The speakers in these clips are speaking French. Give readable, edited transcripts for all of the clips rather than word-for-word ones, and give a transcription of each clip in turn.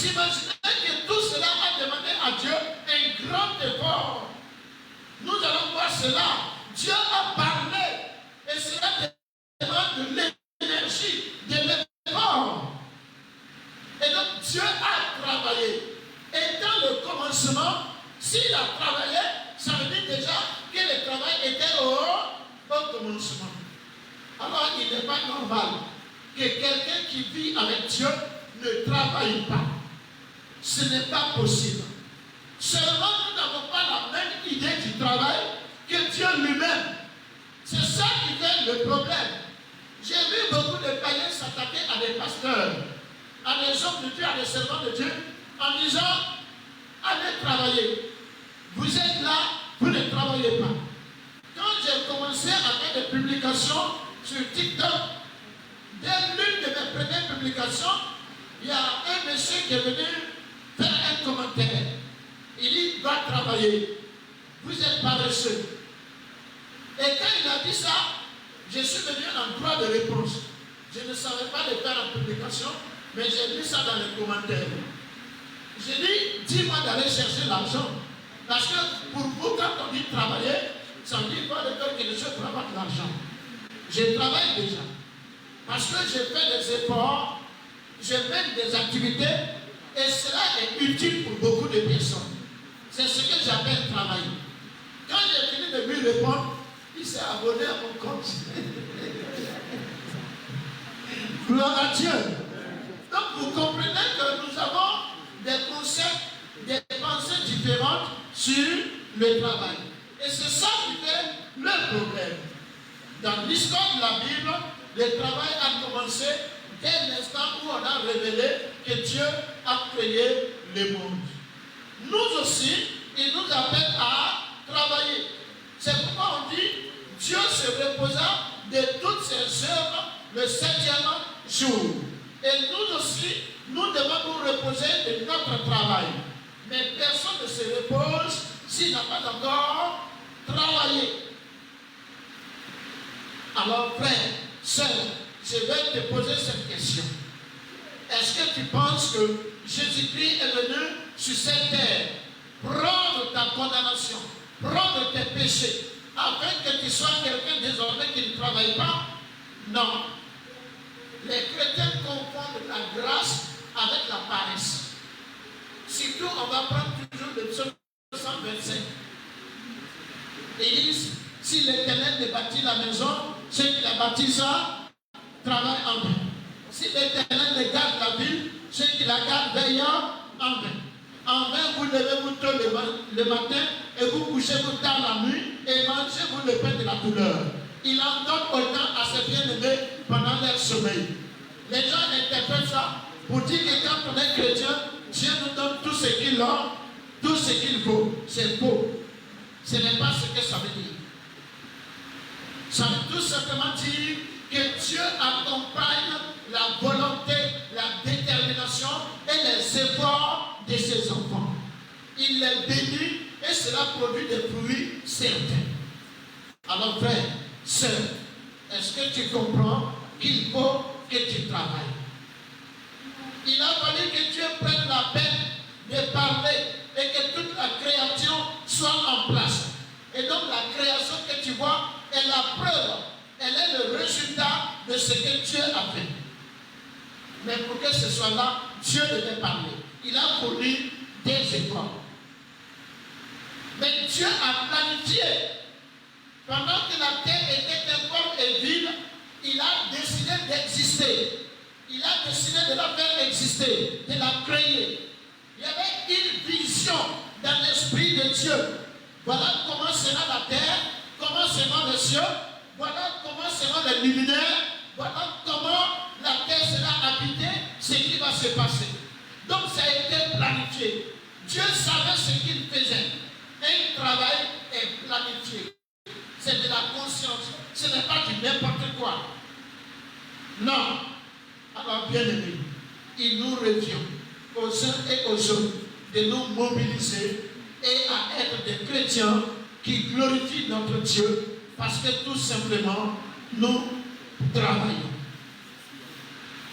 Vous imaginez que tout cela a demandé à Dieu un grand effort. Nous allons voir cela. Dieu a parlé et cela demande de l'énergie, de l'effort. Et donc Dieu a travaillé. Et dans le commencement, s'il a travaillé, ça veut dire déjà que le travail était au commencement. Alors il n'est pas normal que quelqu'un qui vit avec Dieu ne travaille pas. Ce n'est pas possible. Seulement nous n'avons pas la même idée du travail que Dieu lui-même. C'est ça qui fait le problème. J'ai vu beaucoup de païens s'attaquer à des pasteurs, à des hommes de Dieu, à des servants de Dieu, en disant, allez travailler. Vous êtes là, vous ne travaillez pas. Quand j'ai commencé à faire des publications sur TikTok, dès l'une de mes premières publications, il y a un monsieur qui est venu faire un commentaire. Il dit, va travailler. Vous êtes paresseux. Et quand il a dit ça, je suis venu en droit de réponse. Je ne savais pas le faire en publication, mais j'ai lu ça dans les commentaires. J'ai dit, dis-moi d'aller chercher l'argent. Parce que pour vous, quand on dit travailler, ça veut dire pas de peur que les gens travaillent de l'argent. Je travaille déjà. Parce que je fais des efforts, je mène des activités, et cela est utile pour beaucoup de personnes. C'est ce que j'appelle travailler. Quand j'ai fini de lui répondre, il s'est abonné à mon compte. Gloire à Dieu. Donc vous comprenez que nous avons des concepts, des pensées différentes sur le travail. Et c'est ça qui fait le problème. Dans l'histoire de la Bible, le travail a commencé dès l'instant où on a révélé que Dieu a créé le monde. Nous aussi, il nous appelle à travailler. C'est pourquoi on dit Dieu se reposa de toutes ses œuvres le 7e jour. Et nous aussi, nous devons nous reposer de notre travail. Mais personne ne se repose s'il n'a pas encore travaillé. Alors frère, sœur, je vais te poser cette question. Est-ce que tu penses que Jésus-Christ est venu sur cette terre prendre ta condamnation, prendre tes péchés, afin que tu sois quelqu'un désormais qui ne travaille pas? Non. Les chrétiens confondent la grâce avec la paresse. Surtout, on va prendre toujours le psaume 125. Ils disent, si l'Éternel ne bâtit la maison, ceux qui la bâtissent travaillent en vain. Si l'Éternel ne garde la ville, ceux qui la gardent veillent en vain. En vain, vous levez-vous tôt le matin et vous couchez-vous tard la nuit et mangez-vous le pain de la douleur. Il en donne autant à ses bien-aimés pendant leur sommeil. Les gens interprètent ça pour dire que quand on est chrétien, Dieu nous donne tout ce qu'il a, tout ce qu'il faut. C'est faux. Ce n'est pas ce que ça veut dire. Ça veut tout simplement dire que Dieu accompagne la volonté, la détermination et les efforts de ses enfants. Il les bénit et cela produit des fruits certains. Alors frère, sœur, est-ce que tu comprends qu'il faut que tu travailles? Il a fallu que Dieu prenne la peine de parler et que toute la création soit en place. Et donc la création que tu vois est la preuve, elle est le résultat de ce que Dieu a fait. Mais pour que ce soit là, Dieu devait parler. Il a fourni des efforts. Mais Dieu a planifié. Pendant que la terre était informe et vide, il a décidé d'exister. Il a décidé de la faire exister, de la créer. Il y avait une vision dans l'esprit de Dieu. Voilà comment sera la terre, comment seront les cieux, voilà comment seront les luminaires, voilà comment la terre sera habitée, ce qui va se passer. Donc ça a été planifié. Dieu savait ce qu'il faisait. Un travail est planifié. C'est de la conscience. Ce n'est pas du n'importe quoi. Non. Alors bien aimé, il nous revient aux uns et aux autres de nous mobiliser et à être des chrétiens qui glorifient notre Dieu parce que tout simplement nous travaillons.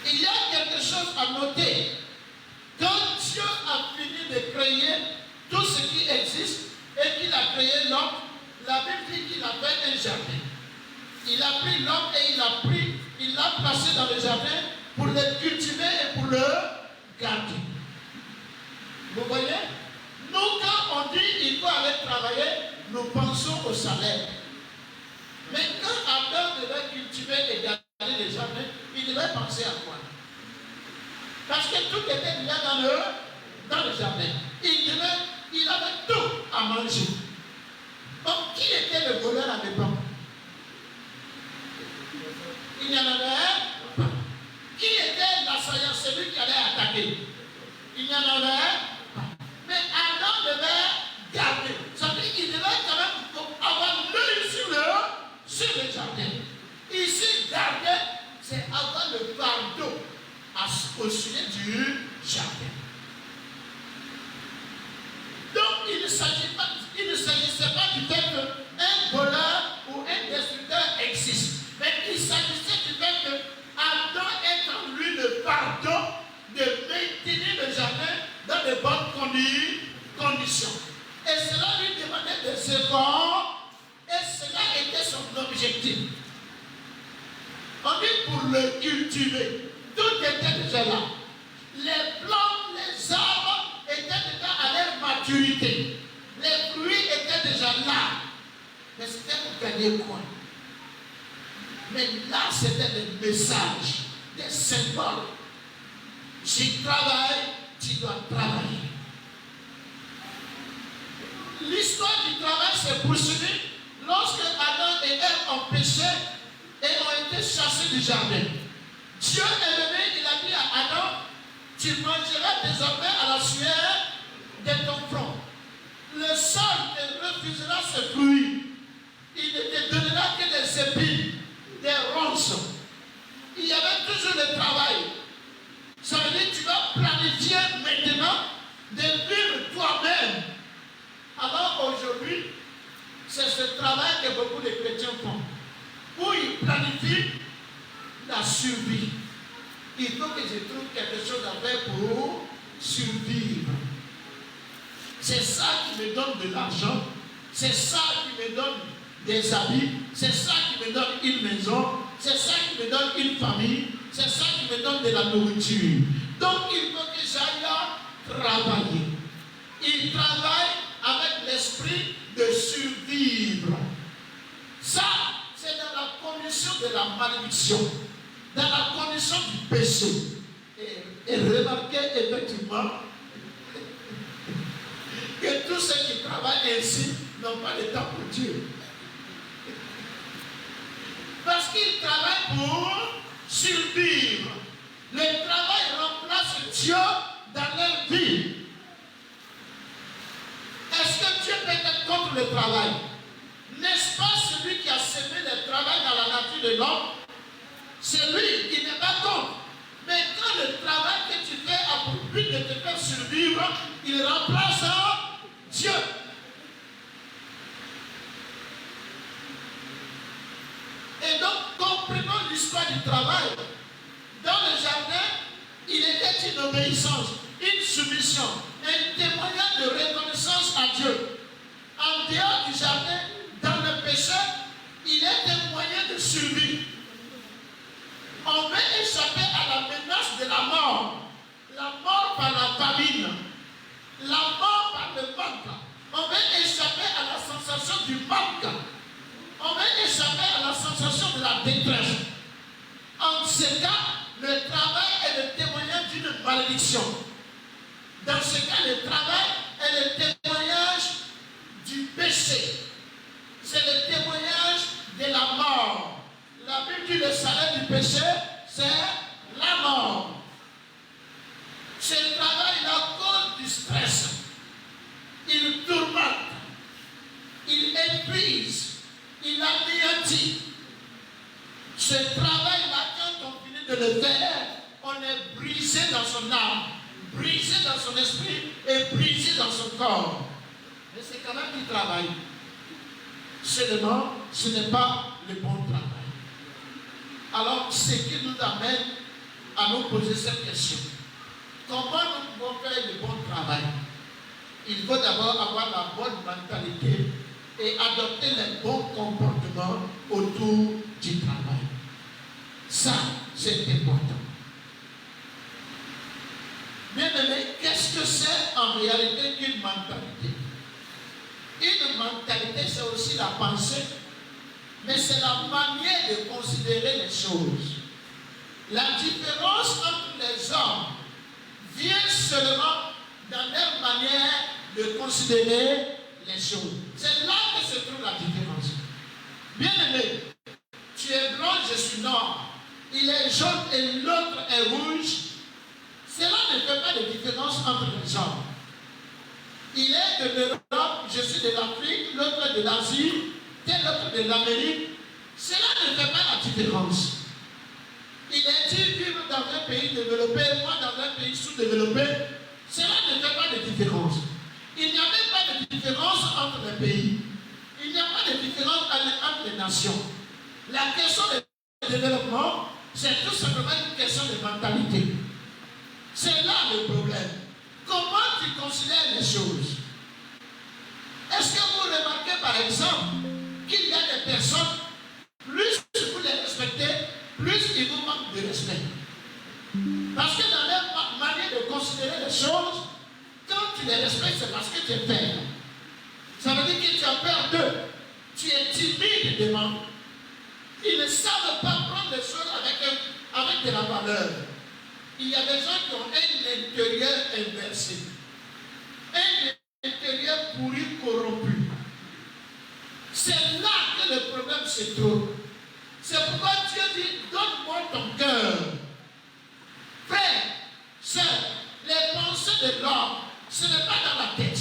Il y a quelque chose à noter. Quand créé tout ce qui existe et qu'il a créé l'homme, la Bible dit qu'il a fait un jardin. Il a pris l'homme et il l'a placé dans le jardin pour le cultiver et pour le garder. Vous voyez? Nous, quand on dit il faut aller travailler, nous pensons au salaire. Mais quand Adam devait cultiver et garder le jardin, il devait penser à quoi? Parce que tout était déjà dans le jardin. Il avait tout à manger. Donc, qui était le voleur à l'époque? Il n'y en avait pas. Qui était l'assaillant, celui qui allait attaquer? Il n'y en avait pas. Mais Adam devait garder. Ça veut dire qu'il devait quand même avoir l'œil sur le jardin. Ici, garder, c'est avoir le fardeau au sujet du jardin. Donc, il ne s'agissait pas du fait qu'un voleur ou un destructeur existe. Mais il s'agissait du fait que Adam est en lui le pardon de maintenir le jardin dans de bonnes conditions. Et cela lui demandait des efforts et cela était son objectif. On dit pour le cultiver, tout était déjà là. Les plantes, les arbres étaient déjà à leur maturité. Les fruits étaient déjà là. Mais c'était pour gagner quoi? Mais là, c'était des messages, des symboles. Si tu travailles, tu dois travailler. L'histoire du travail s'est poursuivie lorsque Adam et Ève ont péché et ont été chassés du jardin. Dieu est venu, il a dit à Adam, tu mangeras désormais à la sueur de ton front. Le sol te refusera ses fruits. Il ne te donnera que des épines, des ronces. Il y avait toujours le travail. Ça veut dire que tu dois planifier maintenant de vivre toi-même. Alors aujourd'hui, c'est ce travail que beaucoup de chrétiens font. Où ils planifient la survie. Il faut que je trouve quelque chose à faire pour survivre. C'est ça qui me donne de l'argent. C'est ça qui me donne des habits. C'est ça qui me donne une maison. C'est ça qui me donne une famille. C'est ça qui me donne de la nourriture. Donc il faut que j'aille travailler. Il travaille avec l'esprit de survivre. Ça, c'est dans la condition de la malédiction. Dans la condition du péché. Et remarquez effectivement que tous ceux qui travaillent ainsi n'ont pas de temps pour Dieu. Parce qu'ils travaillent pour survivre. Le travail remplace Dieu dans leur vie. Est-ce que Dieu peut être contre le travail? N'est-ce pas celui qui a semé le travail dans la nature de l'homme? C'est lui qui n'est pas contre. Mais quand le travail que tu fais a pour but de te faire survivre, il remplace Dieu. Et donc, comprenons l'histoire du travail. Dans le jardin, il était une obéissance, une soumission, un témoignage de reconnaissance à Dieu. En dehors du jardin, dans le péché, il est un moyen de survie. On veut échapper à la menace de la mort. La mort par la famine. La mort par le manque. On veut échapper à la sensation du manque. On veut échapper à la sensation de la détresse. En ce cas, le travail est le témoignage d'une malédiction. Dans ce cas, le travail est le témoignage du péché. C'est le témoignage de la mort. La Bible dit le salaire du péché, c'est la mort. Ce travail, la cause du stress. Il tourmente. Il épuise. Il anéantit. Ce travail-là, quand on finit de le faire, on est brisé dans son âme, brisé dans son esprit et brisé dans son corps. Mais c'est quand même du travail. Seulement, ce n'est pas le bon travail. Alors, ce qui nous amène à nous poser cette question. Comment nous pouvons faire le bon travail? il faut d'abord avoir la bonne mentalité et adopter les bons comportements autour du travail. Ça, c'est important. Bien aimé, qu'est-ce que c'est en réalité qu'une mentalité? Une mentalité, c'est aussi la pensée, mais c'est la manière de considérer les choses. La différence entre les hommes vient seulement dans leur manière de considérer les choses. C'est là que se trouve la différence. Bien aimé, tu es blanc, je suis noir. Il est jaune et l'autre est rouge. Cela ne fait pas de différence entre les hommes. Il est de l'Europe, je suis de l'Afrique, l'autre de l'Asie, tel autre de l'Amérique. Cela ne fait pas la différence. Il est dit vivre dans un pays développé, moi dans un pays sous-développé. Cela ne fait pas de différence. Il n'y a même pas de différence entre les pays. Il n'y a pas de différence entre les nations. La question du développement, c'est tout simplement une question de mentalité. C'est là le problème. Comment tu considères les choses? Est-ce que vous remarquez par exemple qu'il y a des personnes, plus vous les respectez, plus il vous manque de respect? Parce que dans leur manière de considérer les choses, quand tu les respectes, c'est parce que tu es faible. Ça veut dire que tu as peur d'eux. Tu es timide devant. Ils ne savent pas prendre les choses avec de la valeur. Il y a des gens qui ont un intérieur inversé. Un intérieur pourri, corrompu. C'est là que le problème se trouve. C'est pourquoi Dieu dit, donne-moi ton cœur. Frère, sœur, les pensées de l'homme, ce n'est pas dans la tête.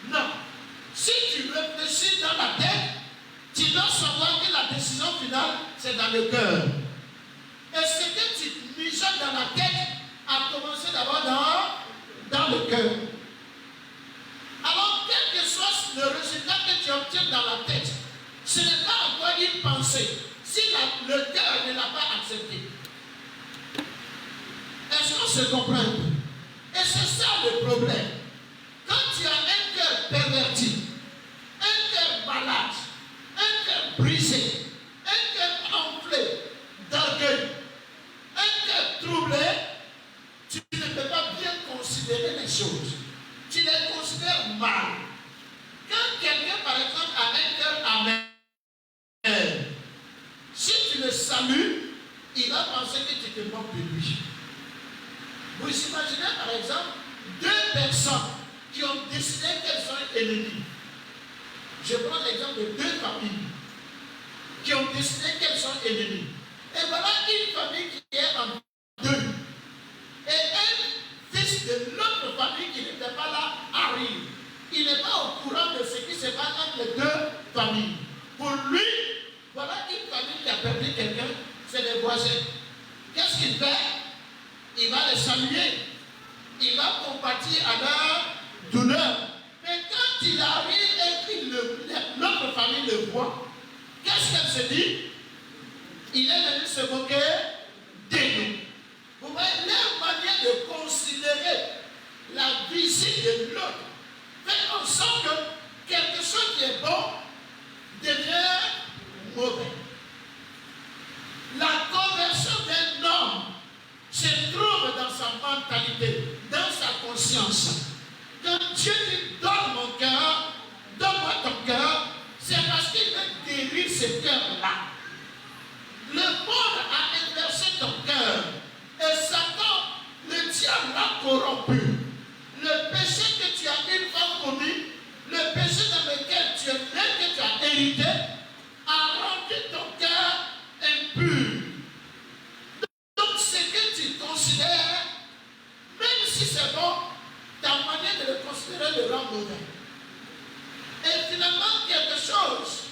Non. Si tu réfléchis dans la tête, tu dois savoir que la décision finale, c'est dans le cœur. Et ce que tu mijotes dans la tête a commencé d'abord dans le cœur. Alors, quel que soit le résultat que tu obtiens dans la tête, ce n'est pas encore une pensée. Si le cœur ne l'a pas accepté. Est-ce qu'on se comprend? Et c'est ça le problème. Quand tu as un cœur perverti, un cœur malade, un cœur brisé, un cœur enflé d'orgueil, un cœur troublé, tu ne peux pas bien considérer les choses. Tu les considères mal. Quand quelqu'un, par exemple, a un cœur amer, si tu le salues, il va penser que tu te moques de lui. Vous imaginez, par exemple, deux personnes qui ont décidé qu'elles sont ennemies. Je prends l'exemple de deux familles qui ont décidé qu'elles sont ennemies. Et voilà une famille qui est en deux. Et un fils de l'autre famille qui n'était pas là arrive. Il n'est pas au courant de ce qui se passe entre les deux familles. Pour lui, voilà une famille qui a perdu quelqu'un, c'est les voisins. Qu'est-ce qu'il fait? Il va les saluer. Il va compatir à leur douleur. Mais quand il arrive et que l'autre famille le voit, qu'est-ce qu'elle se dit? Il est venu se moquer de nous. Vous voyez, leur manière de considérer la visite de l'autre fait en sorte que quelque chose qui est bon devient mauvais. La conversion d'un homme se trouve dans sa mentalité, dans sa conscience. Quand Dieu dit donne mon cœur, donne-moi ton cœur, c'est parce qu'il veut guérir ce cœur-là. Le monde a inversé ton cœur et Satan, le diable, l'a corrompu. Le péché que tu as une fois commis, le péché dans lequel tu es né, que tu as hérité, a rendu ton cœur impur. Donc ce que tu considères, même si c'est bon, ta manière de le considérer le rend mauvais. Et finalement, quelque chose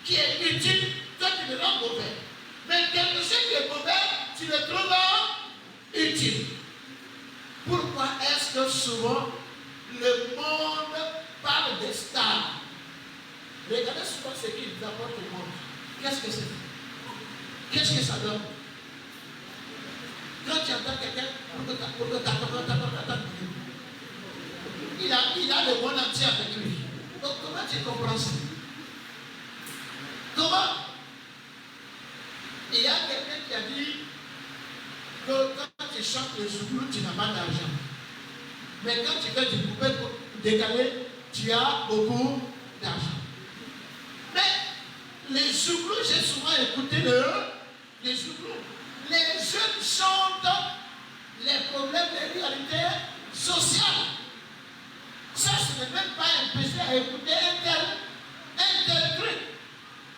qui est utile, toi tu le rends mauvais. Mais quelque chose qui est mauvais, tu le trouves utile. Pourquoi est-ce que souvent le monde parle des stars? Regardez souvent ce qu'ils apportent au monde. Qu'est-ce que c'est? Qu'est-ce que ça donne? Quand tu entends quelqu'un, il a il a le monde entier avec lui. Donc comment tu comprends ça? Comment? Il y a quelqu'un qui a dit que quand tu chantes le zouglou, tu n'as pas d'argent. Mais quand tu fais du poupée décalé, tu as beaucoup d'argent. Mais les zouglous, j'ai souvent écouté les zouglous. Les jeunes chantent les problèmes des réalités sociales. Ça, ce n'est même pas un péché à écouter un tel truc.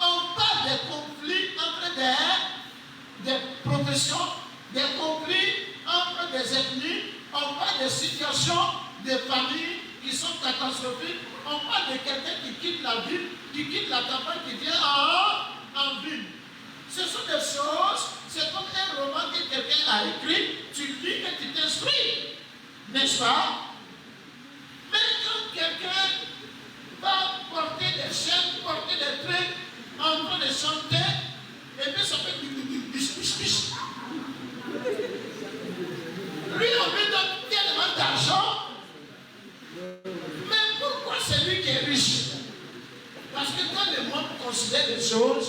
On parle des conflits entre des professions, des conflits entre des ethnies, on parle des situations des familles qui sont catastrophiques, on parle de quelqu'un qui quitte la ville, qui quitte la campagne, qui vient en ville. Ce sont des choses, c'est comme un roman que quelqu'un a écrit, tu lis et tu t'instruis, n'est-ce pas? Mais quand quelqu'un va porter des chaînes, porter des trucs, en train de chanter, et puis ça fait biche. Lui, on lui donne tellement d'argent, mais pourquoi c'est lui qui est riche? Parce que quand le monde considère des choses,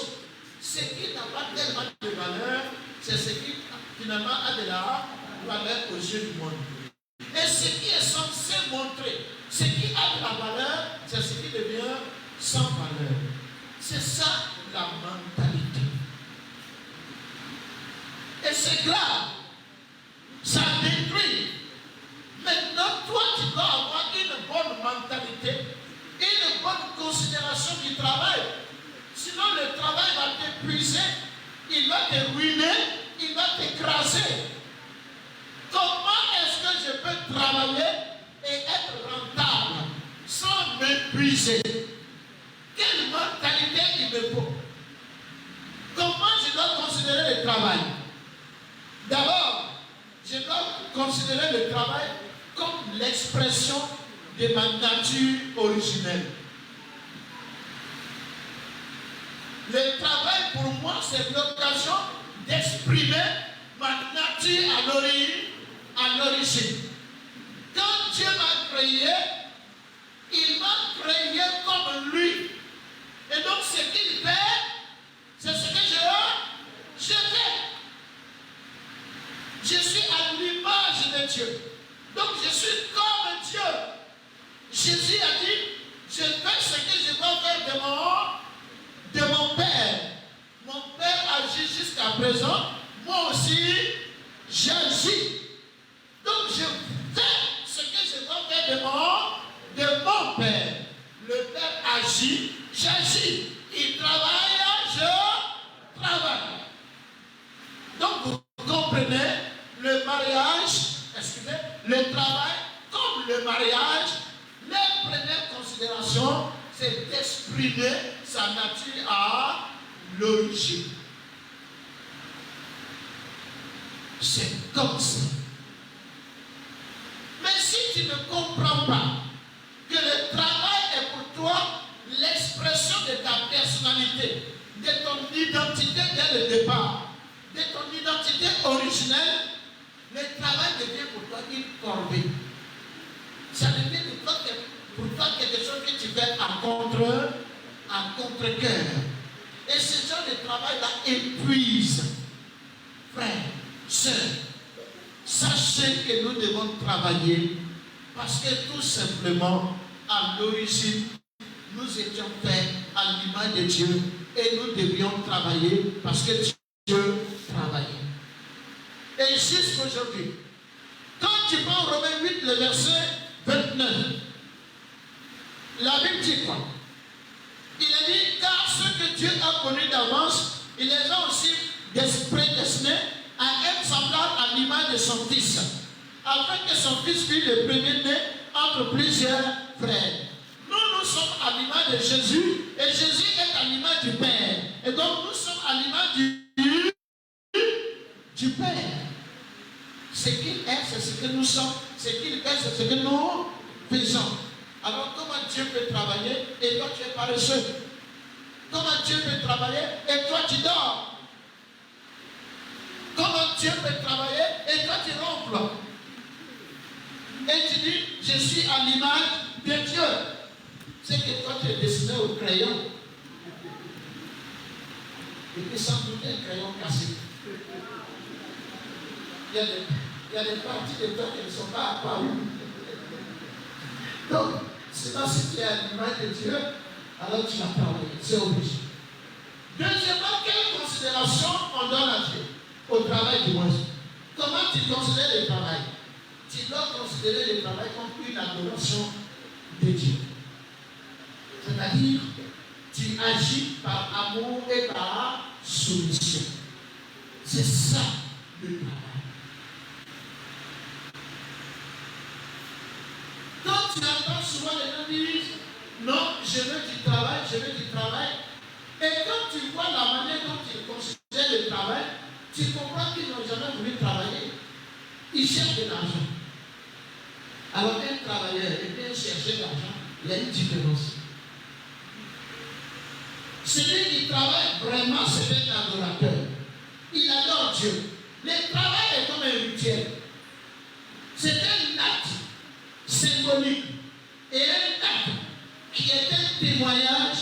ce qui n'a pas tellement de valeur, c'est ce qui finalement a de la valeur aux yeux du monde. Et ce qui est censé montrer, ce qui a de la valeur, c'est ce qui devient sans valeur. C'est ça la mentalité. Et c'est grave. Ça détruit. Maintenant, toi, tu dois avoir une bonne mentalité, une bonne considération du travail. Sinon, le travail va t'épuiser, il va te ruiner, il va t'écraser. Comment est-ce que je peux travailler et être rentable sans m'épuiser? Quelle mentalité il me faut? Comment je dois considérer le travail? D'abord, je dois considérer le travail comme l'expression de ma nature originelle. Le travail pour moi, c'est l'occasion d'exprimer ma nature à l'origine. Quand Dieu m'a créé, il m'a créé comme lui. Et donc ce qu'il fait, c'est ce que je fais. Je suis à l'image de Dieu. Donc je suis comme Dieu. Jésus a dit, je fais ce que je dois faire de mon Père. Mon Père agit jusqu'à présent. Moi aussi, j'agis. Donc je fais ce que je dois faire de mon Père. Le Père agit, j'agis. Il travaille, je travaille. Donc vous comprenez, le mariage, le travail comme le mariage, la première considération, c'est d'exprimer sa nature à l'origine. C'est comme ça. Mais si tu ne comprends pas que le travail est pour toi l'expression de ta personnalité, de ton identité dès le départ, de ton identité originelle, le travail devient pour toi une corvée. Ça devient pour toi quelque chose que tu fais à contre-cœur. Et ce genre de travail-là épuise. Frères, sœurs, sachez que nous devons travailler parce que tout simplement, à l'origine, nous étions faits à l'image de Dieu et nous devions travailler parce que Dieu travaillait. Et jusqu'aujourd'hui, quand tu prends Romains 8, le verset 29, la Bible dit quoi? Il a dit, car ceux que Dieu a connus d'avance, il les a aussi prédestinés à être semblables à l'image de son Fils, afin que son Fils fût le premier-né entre plusieurs frères. Nous sommes à l'image de Jésus, et Jésus est à l'image du Père. Et donc nous sommes à l'image du Père. Ce qu'il est, c'est ce que nous sommes. Ce qu'il fait, c'est ce que nous faisons. Alors comment Dieu peut travailler et toi tu es paresseux? Comment Dieu peut travailler et toi tu dors? Comment Dieu peut travailler et toi tu ronfles? Et tu dis, je suis à l'image de Dieu, c'est que toi tu es dessiné au crayon. Et puis sans doute un crayon cassé. Il y a des parties de toi qui ne sont pas apparues. Donc, c'est pas si tu es à l'image de Dieu, alors tu vas travailler. C'est obligé. Deuxièmement, quelle considération on donne à Dieu au travail du moins? Comment tu considères le travail? Tu dois considérer le travail comme une adoration de Dieu. C'est-à-dire, tu agis par amour et par soumission. C'est ça le travail. Quand tu entends souvent les gens dire non, je veux du travail, je veux du travail. Et quand tu vois la manière dont ils considèrent le travail, tu comprends qu'ils n'ont jamais voulu travailler. Ils cherchent de l'argent. Alors un travailleur et bien chercher de l'argent, il y a une différence. Celui qui travaille vraiment, c'est un adorateur. Il adore Dieu. Le travail est comme un rituel. C'est un acte symbolique et un acte qui est un témoignage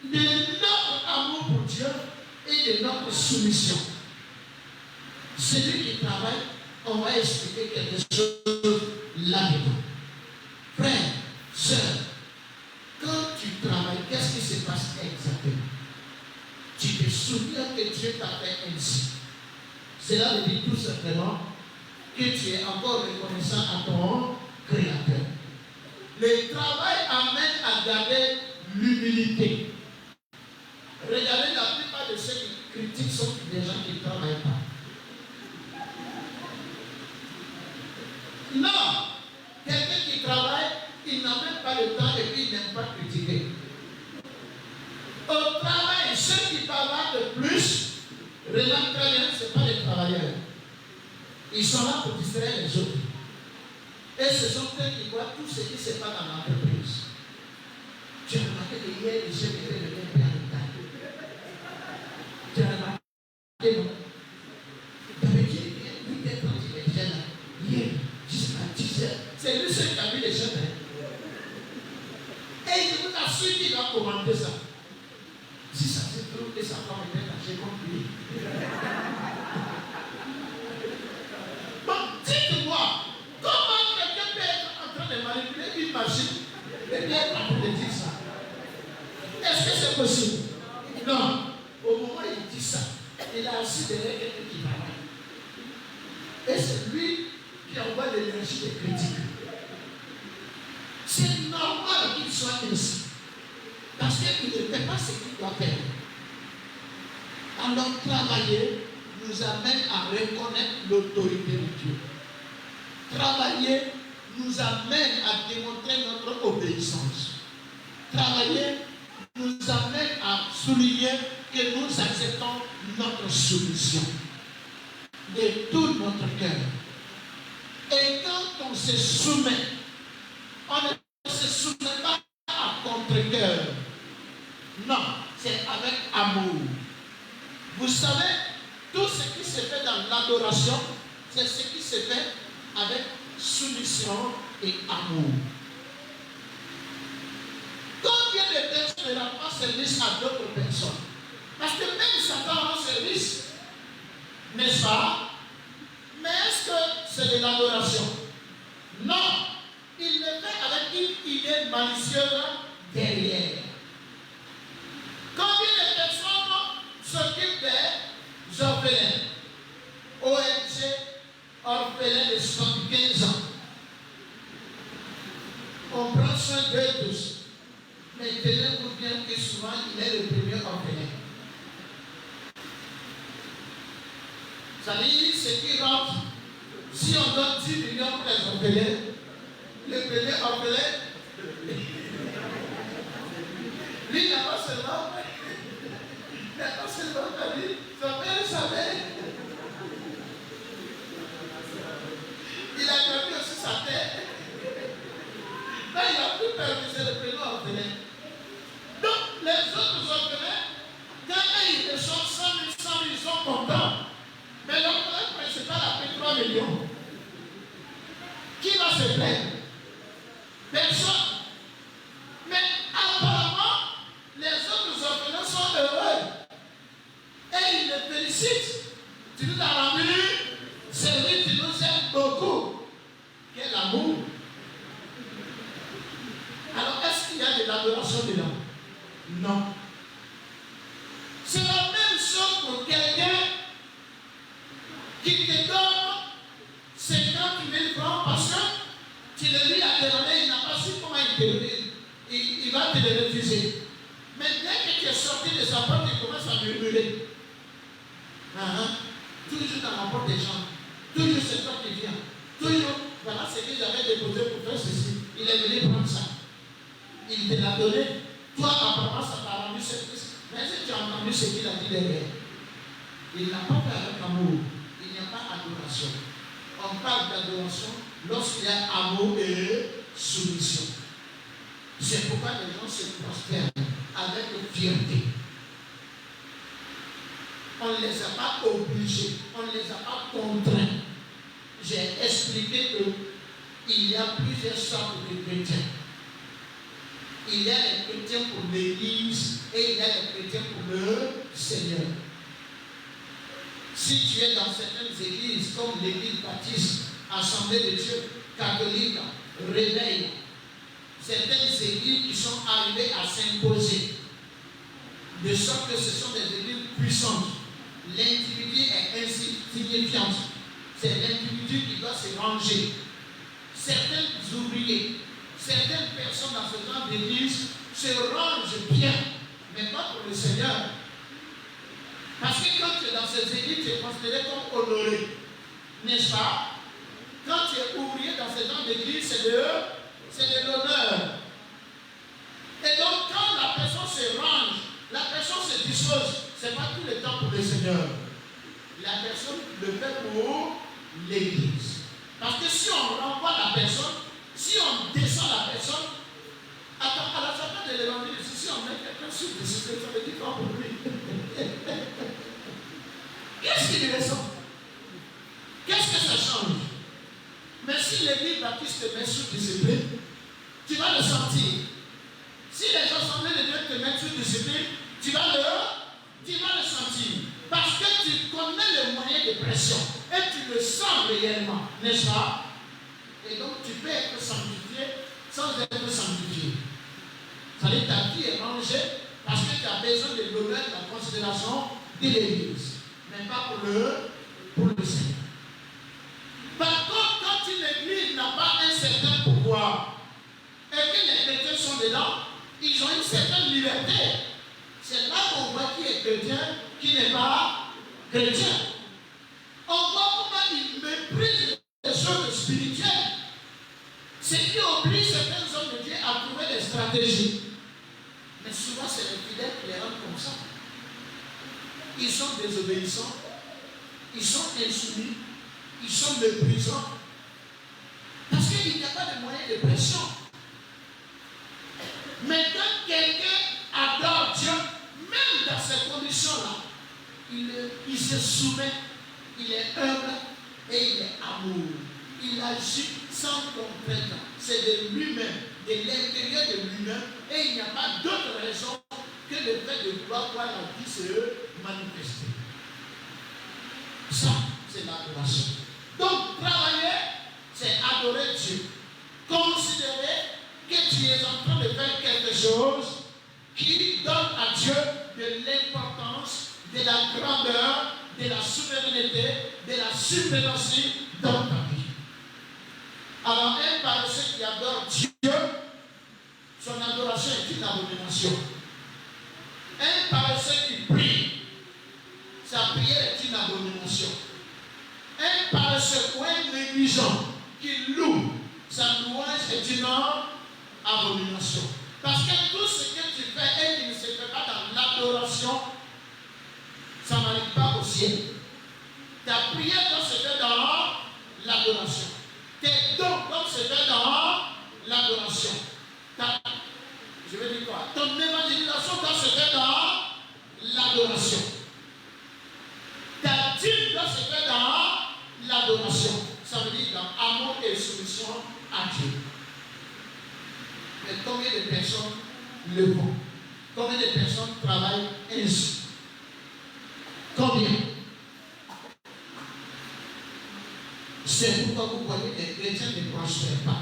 de notre amour pour Dieu et de notre soumission. Celui qui travaille, on va expliquer quelque chose là-dedans. Frère, sœur, quand tu travailles, qu'est-ce qui se passe exactement? Tu te souviens que Dieu t'a fait ainsi. Cela veut dire tout simplement que tu es encore reconnaissant à ton Créateur. Le travail amène à garder l'humilité. Regardez la plupart de ceux qui critiquent sont des gens qui ne travaillent pas. Non! Quelqu'un qui travaille, il n'a même pas le temps et puis il n'aime pas critiquer. Au travail, ceux qui parlent de plus, remarque très bien, ce ne sont pas les travailleurs. Ils sont là pour distraire les autres. Et ce sont eux qui voient tout ce qui se passe dans l'entreprise. Tu as remarqué que hier, les chefs étaient de bien à l'hôpital. Tu as remarqué, non? D'habitude, 8h30, il est là. Hier, jusqu'à 10h. C'est lui seul qui a vu les chefs. Et je vous assure qu'il va commander ça. Si ça se trouve que sa femme était cachée contre lui. Bon, dites-moi, comment quelqu'un peut être en train de manipuler une machine et bien être en train de dire ça? Est-ce que c'est possible? Non. Au moment où il dit ça, il a assis derrière quelqu'un qui travaille. Et c'est lui qui envoie de l'énergie de critique. C'est normal qu'il soit ainsi. Parce qu'il ne fait pas ce qu'il doit faire. Alors travailler nous amène à reconnaître l'autorité de Dieu. Travailler nous amène à démontrer notre obéissance. Travailler nous amène à souligner que nous acceptons notre soumission de tout notre cœur. Et quand on se soumet, on ne se soumet pas à contre-cœur. Non, c'est avec amour. Vous savez, tout ce qui se fait dans l'adoration, c'est ce qui se fait avec soumission et amour. Combien de personnes ne rendent pas service à d'autres personnes? Parce que même Satan rend service, n'est-ce pas? Mais est-ce que c'est de l'adoration? Non, il le fait avec une idée malicieuse derrière. Combien de personnes s'occupent des orphelins? ONG, orphelins de 75 ans. On prend soin d'eux tous. Mais tenez-vous bien que souvent il est le premier orphelin. Ça veut dire ce qui rentre, si on donne 10 millions pour les orphelins, le premier orphelin, lui n'a pas seulement ta vie, son père savait. Il a perdu aussi sa terre. Là, il n'a plus perdu, c'est le premier orphelin. Donc, les autres orphelins, quand ils reçoivent 100 000, ils sont contents. Mais l'orphelin principal a pris 3 millions. Qui va se plaindre? Personne. l'adoration dedans? Non. C'est la même chose pour quelqu'un qui te donne 50 000 francs parce que tu le lui as demandé, il n'a pas su comment il va te le refuser. Mais dès que tu es sorti de sa porte, il commence à murmurer. Toujours dans la porte des gens. Toujours c'est toi qui viens. Toujours, voilà ce que j'avais déposé pour faire ceci. Il est venu prendre ça. Il te l'a donné. Toi, apparemment, ça t'a rendu service. Mais si tu as entendu ce qu'il a dit derrière, il n'a pas fait avec amour. Il n'y a pas d'adoration. On parle d'adoration lorsqu'il y a amour et soumission. C'est pourquoi les gens se prospèrent avec fierté. On ne les a pas obligés, on ne les a pas contraints. J'ai expliqué qu'il y a plusieurs sortes de chrétiens. Il y a les chrétiens pour l'Église et il y a les chrétiens pour le Seigneur. Si tu es dans certaines églises comme l'église baptiste, Assemblée de Dieu, catholique, Réveil, certaines églises qui sont arrivées à s'imposer, de sorte que ce sont des églises puissantes. L'individu est insignifiant. C'est l'individu qui doit se ranger. Certains ouvriers, certaines personnes dans ce genre d'église se rangent bien, mais pas pour le Seigneur. Parce que quand tu es dans ces églises, tu es considéré comme honoré. N'est-ce pas? Quand tu es ouvrier dans ce genre d'église, c'est de l'honneur. Et donc, quand la personne se range, la personne se dispose, ce n'est pas tout le temps pour le Seigneur. La personne le fait pour l'église. Parce que si on renvoie la personne, si on descend la personne, à la fin de l'évangile, si on met quelqu'un sur le système, ça veut dire quoi pour lui? Qu'est-ce qu'il ressent? Qu'est-ce que ça change? Mais si l'église baptiste te met sous discipline, tu vas le sentir. Si les assemblées de Dieu te mettent sous discipline, tu vas le sentir. Parce que tu connais le moyen de pression et tu le sens réellement, n'est-ce pas? Et donc tu peux être sanctifié sans être sanctifié. Ça veut dire que ta vie est rangée parce que tu as besoin de l'honneur et de la considération de l'église, mais pas pour le Seigneur. Par contre, quand une église n'a pas un certain pouvoir et que les chrétiens sont dedans, ils ont une certaine liberté. C'est là qu'on voit qui est chrétien, qui n'est pas chrétien. On voit comment ils méprisent les choses spirituelles. Ce qui oblige certains hommes de Dieu à trouver des stratégies. Mais souvent, c'est les fidèles qui les rendent comme ça. Ils sont désobéissants, ils sont insoumis, ils sont méprisants. Parce qu'il n'y a pas de moyen de pression. Mais quand quelqu'un adore Dieu, même dans ces conditions-là, il se soumet, il est humble et il est amour. Il agit sans contrainte. C'est de lui-même, de l'intérieur de lui-même, et il n'y a pas d'autre raison que le fait de vouloir voir la vie se manifester. Ça, c'est l'adoration. Donc, travailler, c'est adorer Dieu. Considérer que tu es en train de faire quelque chose qui donne à Dieu de l'importance, de la grandeur, de la souveraineté, de la suprématie dans ta vie. Alors, un paresseux qui adore Dieu, son adoration est une abomination. Un paresseux qui prie, sa prière est une abomination. Un paresseux ou un négligent qui loue, sa louange est une abomination. Parce que tout ce que tu fais et qui ne se fait pas dans l'adoration, ça n'arrive pas au ciel. Ta prière doit se faire dans l'adoration. Tes dons doivent se faire dans l'adoration. Je vais dire quoi? Ton évangélisation doit se faire dans l'adoration. Ta dîme doit se faire dans l'adoration. Ça veut dire dans amour et soumission à Dieu. Mais combien de personnes le font? Combien de personnes travaillent ainsi? Combien? C'est pourquoi vous voyez les chrétiens ne prospèrent pas.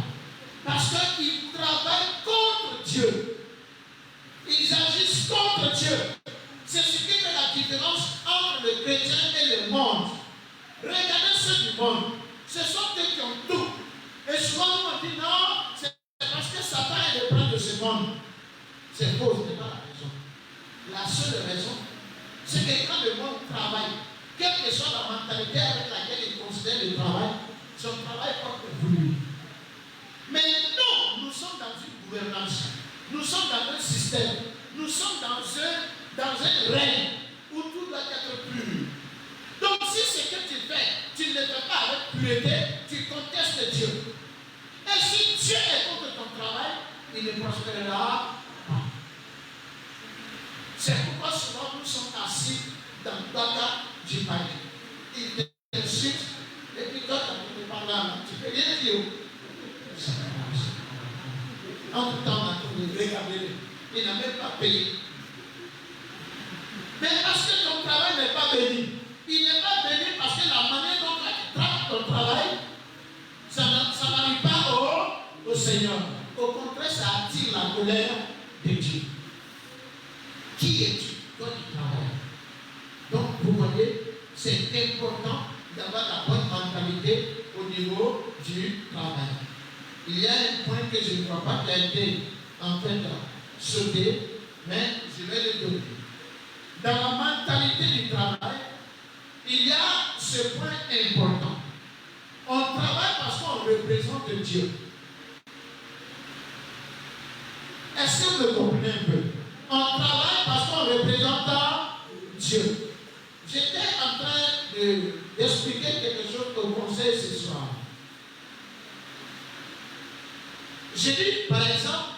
Parce qu'ils travaillent contre Dieu. contre Dieu. C'est ce qui fait la différence entre le chrétien et le monde. Regardez ceux du monde. Ce sont eux qui ont tout. Et souvent, nous on dit non, c'est parce que Satan est le prince de ce monde. C'est faux, ce n'est pas la raison. La seule raison, c'est que quand le monde travaille, quelle que soit la mentalité avec laquelle il considère le travail, son travail porte fruit. Mais nous sommes dans une gouvernance. Nous sommes dans un système. Nous sommes dans un règne où tout doit être pur. Donc si ce que tu fais, tu ne le fais pas avec pureté, tu contestes Dieu. Et si Dieu est contre ton travail, il ne prospérera pas. C'est pourquoi souvent nous sommes assis dans le bas du panier. Il t'insulte, et puis toi tu ne parles pas, tu ne peux rien dire. En tout temps, on a trouvé, regardez-le. Il n'a même pas payé. Mais parce que ton travail n'est pas béni. Il n'est pas béni parce que la manière dont tu traites ton travail, ça n'arrive pas au Seigneur. Au contraire, ça attire la colère de Dieu. Qui es-tu? Toi qui travailles. Donc, vous voyez, c'est important d'avoir la bonne mentalité au niveau du travail. Il y a un point que je ne crois pas qui a été en fait sauté, mais je vais le donner. Dans la mentalité du travail, il y a ce point important. On travaille parce qu'on représente Dieu. Est-ce que vous le comprenez un peu? On travaille parce qu'on représente Dieu. J'étais en train d'expliquer quelque chose au conseil ce soir. J'ai dit, par exemple,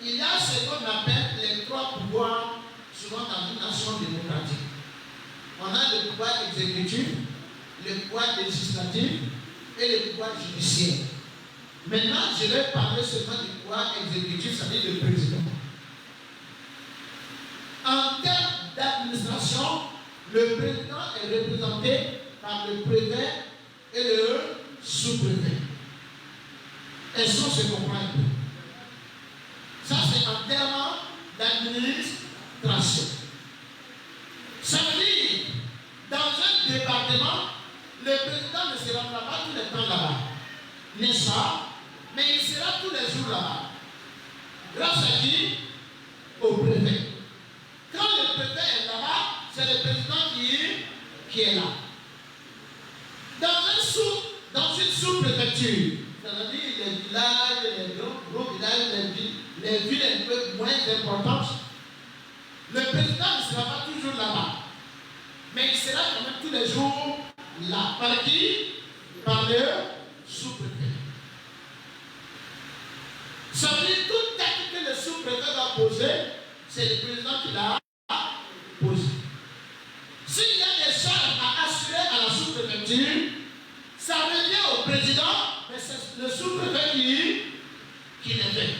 il y a ce qu'on appelle les trois pouvoirs souvent dans une nation démocratique. On a le pouvoir exécutif, le pouvoir législatif et le pouvoir judiciaire. Maintenant, je vais parler seulement du pouvoir exécutif, c'est-à-dire le président. En termes d'administration, le président est représenté par le préfet et le sous-préfet. Est-ce qu'on se comprend un peu? Ça, c'est en termes d'administration. Ça veut dire, dans un département, le président ne se rendra pas tout le temps là-bas. N'est-ce pas? Mais il sera tous les jours là-bas. Grâce à qui? Au préfet. Quand le préfet est là-bas, c'est le président qui est là. Dans une sous-préfecture, c'est-à-dire les villages, les gros villages, les villes un peu moins importantes, le président ne sera pas toujours là-bas. Mais il sera quand même tous les jours là. Par qui? Par le sous-préfet. Ça veut dire toute acte que le sous-préfet va poser, c'est le président qui l'a posé. S'il y a des charges à assurer à la sous-préfecture, ça revient au président, mais c'est le sous-préfet qui les fait.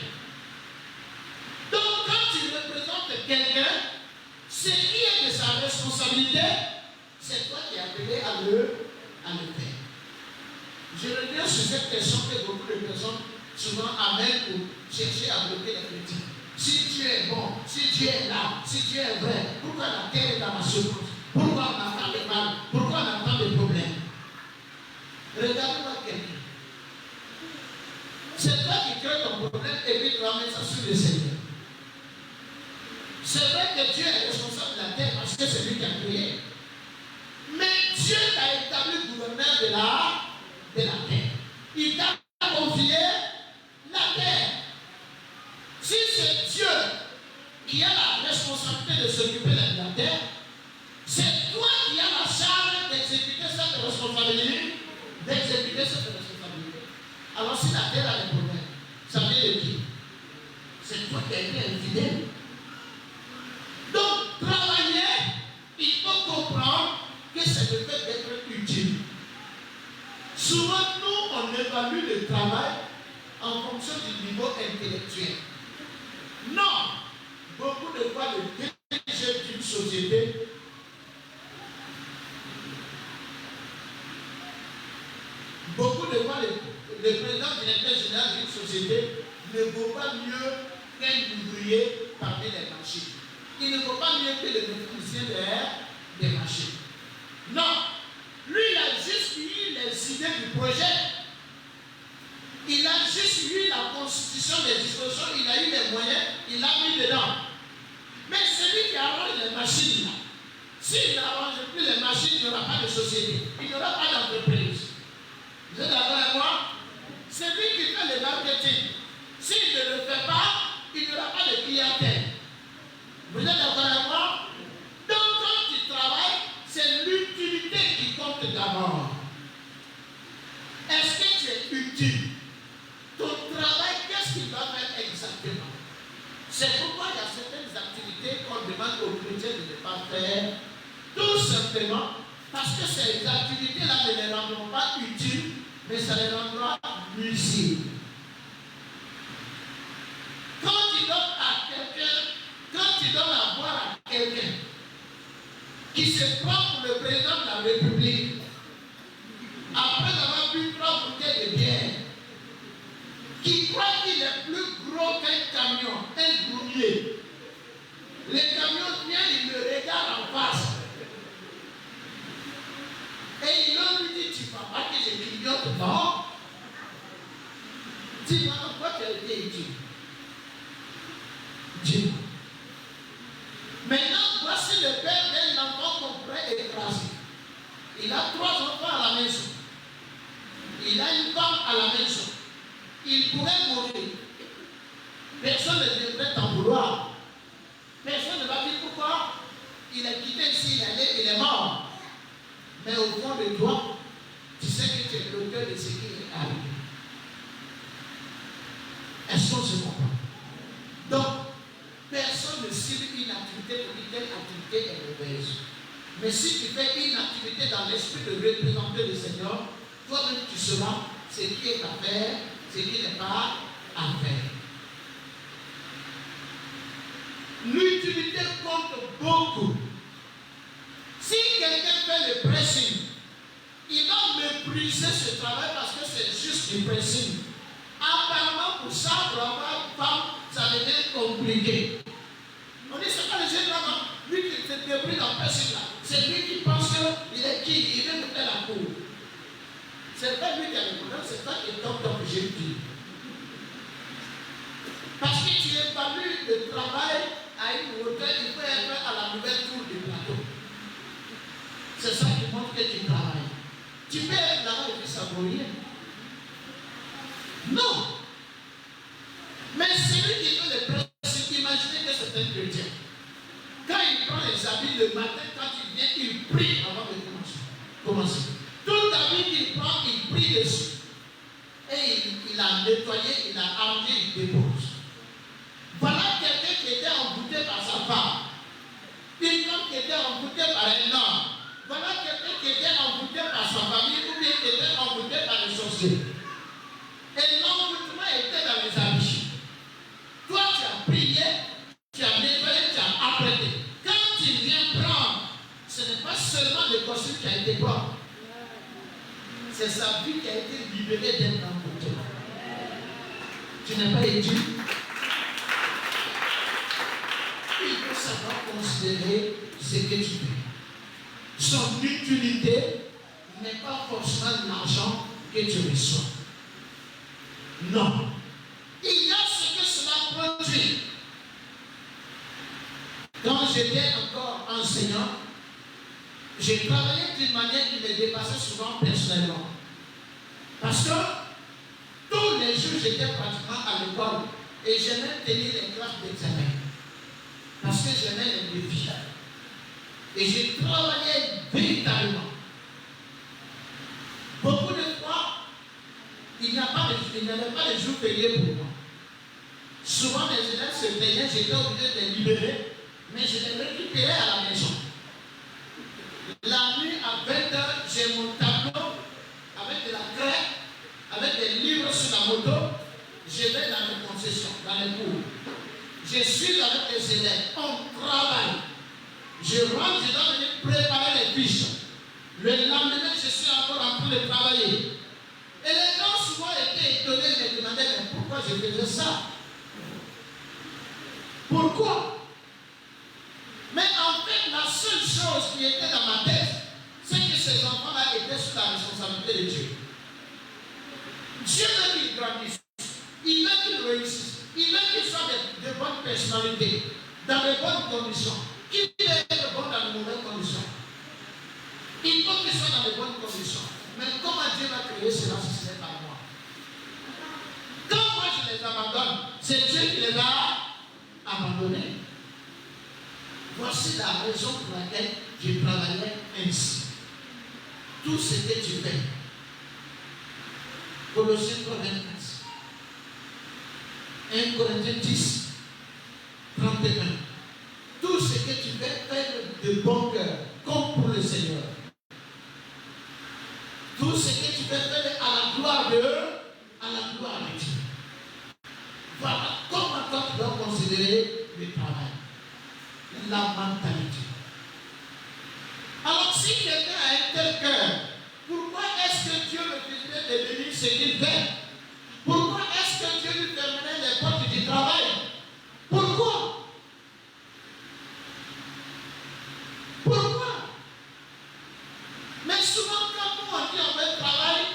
Donc, quand tu représentes quelqu'un, ce qui est de sa responsabilité, c'est toi qui es appelé à le faire. Je reviens sur cette question que beaucoup de personnes souvent amènent pour chercher à bloquer les chrétiens. Si Dieu est bon, si Dieu est là, si Dieu est vrai, pourquoi la terre est dans la souffrance? Pourquoi on a tant de mal? Pourquoi on a tant de problèmes? Regarde-moi quelqu'un. C'est toi qui crée ton problème et puis tu vas mettre ça sur le Seigneur. C'est vrai que Dieu est responsable de la terre parce que c'est lui qui a créé. Mais Dieu t'a établi gouverneur de la terre. Il t'a confié la terre. Si c'est Dieu qui a la responsabilité de s'occuper de la terre, c'est toi qui as la charge d'exécuter cette responsabilité. Alors si la terre a des problèmes, ça vient de qui? C'est toi qui as été infidèle. Donc, travailler, il faut comprendre que c'est le fait d'être utile. Souvent, nous, on évalue le travail en fonction du niveau intellectuel. Non! Beaucoup de fois, le DG d'une société le président directeur général d'une société ne vaut pas mieux qu'un ouvrier parmi les marchés. il ne faut pas mieux que le mécanicien des machines. Non, lui il a juste eu les idées du projet. Il a juste eu la constitution des dispositions, il a eu les moyens, il l'a mis dedans. Mais celui qui arrange les machines là, s'il n'arrange plus les machines, il n'y aura pas de société, il n'y aura pas d'entreprise. Vous êtes d'accord avec moi? Celui qui fait le marketing, s'il ne le fait pas, il n'y aura pas de clientèle. Vous êtes d'accord avec moi? Donc quand tu travailles, c'est l'utilité qui compte d'abord. Est-ce que tu es utile? Ton travail, qu'est-ce qu'il va faire exactement? C'est pourquoi il y a certaines activités qu'on demande aux chrétiens de ne pas faire. Tout simplement parce que ces activités-là ne les rendront pas utiles, mais ça les rendra nuisibles. Quand tu donnes à quelqu'un, quand tu donnes à boire à quelqu'un qui se prend pour le président de la République, après avoir bu 3 bouteilles de bière, qui croit qu'il est plus gros qu'un camion, un groumier. Les camions viennent, ils le regardent en face. Et il leur dit, tu ne vois pas que je clignote, non? Dis-moi, pourquoi tu as été utile? Dis-moi. Maintenant, voici le père d'un enfant qu'on pourrait écraser. Il a 3 enfants à la maison. Il a une femme à la maison. Il pourrait mourir. Personne ne devrait t'en vouloir. Personne ne va dire pourquoi il a quitté ici, il est mort. Mais au fond de toi, tu sais que tu es l'auteur de ce qui est arrivé. Est-ce qu'on se comprend? Donc, personne ne cible une activité pour dire telle activité est mauvaise. Mais si tu fais une activité dans l'esprit de représenter le Seigneur, toi-même tu sauras ce qui est à faire, ce qui n'est pas à faire. L'utilité compte beaucoup. Si quelqu'un fait le pressing, il va mépriser ce travail parce que c'est juste du pressing. Apparemment, pour ça, pour avoir une femme, ça devient compliqué. On dit, c'est pas le jeune homme, lui qui se débrouille dans le pressing là. C'est lui qui pense qu'il est qui, il veut nous faire la cour. C'est pas lui qui a le problème, c'est toi qui es top que j'ai dit. Parce que tu évalues le travail à une hauteur, il faut être à la nouvelle tour du plateau. C'est ça qui montre que tu travailles. Tu peux être là-bas et puis savourer. Non. Mais celui qui fait le principe, imaginez que c'est un chrétien. Quand il prend les habits le matin, quand il vient, il prie avant de commencer. Toute habit qu'il prend, il prie dessus. Et il a nettoyé, il a arrangé, il dépose. Voilà quelqu'un qui était embouté par sa femme. Une femme qui était emboutée par un homme. Voilà quelqu'un qui était embouté par sa famille ou bien qui était embouté par les sorciers. Et l'emboutement était dans les habits. Toi, tu as prié, tu as nettoyé, tu as apprêté. Quand tu viens prendre, ce n'est pas seulement le costume qui a été propre. C'est sa vie qui a été libérée d'être embouté. Tu n'es pas étudié. Il faut savoir considérer ce que tu fais. Son utilité n'est pas forcément l'argent que tu reçois. Non. Il y a ce que cela produit. Quand j'étais encore enseignant, j'ai travaillé d'une manière qui me dépassait souvent personnellement. Parce que tous les jours, j'étais pratiquement à l'école et j'aimais tenir les classes d'examen. Parce que j'aimais les défis. Et j'ai travaillé véritablement. Beaucoup de fois, il n'y avait pas de jours fériés pour moi. Souvent, les élèves se plaignaient, j'étais obligé de les libérer, mais je les récupérais à la maison. La nuit, à 20h, j'ai mon tableau avec de la craie, avec des livres sur la moto. Je vais dans les concessions, dans les cours. Je suis avec les élèves, on travaille. Je rentre, je dois venir préparer les fiches. Le lendemain, je suis encore en train de travailler. Et les gens souvent étaient étonnés, me demandaient mais pourquoi je faisais ça. Pourquoi? chose qui était dans ma tête, c'est que ces enfants-là étaient sous la responsabilité de Dieu. Dieu veut qu'ils grandissent. Il veut qu'ils réussissent. Il veut qu'ils soient de bonnes personnalités, dans de bonnes conditions. Qui peut être bon dans de mauvaises conditions? Il faut qu'ils soient dans de bonnes conditions. Mais comment Dieu va créer cela si ce n'est pas moi? Quand moi je les abandonne, c'est Dieu qui les a abandonnés. Voici la raison pour laquelle je travaillais ainsi. Tout ce que tu fais. Colossiens 3:24. 1 Corinthiens 10, 31. Tout ce que tu fais, fais de bon cœur, comme pour le Seigneur. Tout ce que tu fais, fais à la gloire de Dieu. Voilà comment toi tu dois considérer le travail. La mentalité. Alors si quelqu'un a un tel cœur, pourquoi est-ce que Dieu refuserait de devenir ce qu'il fait? Pourquoi est-ce que Dieu lui fermerait les portes du travail? Pourquoi? Pourquoi? Mais souvent quand nous on dit on veut travailler,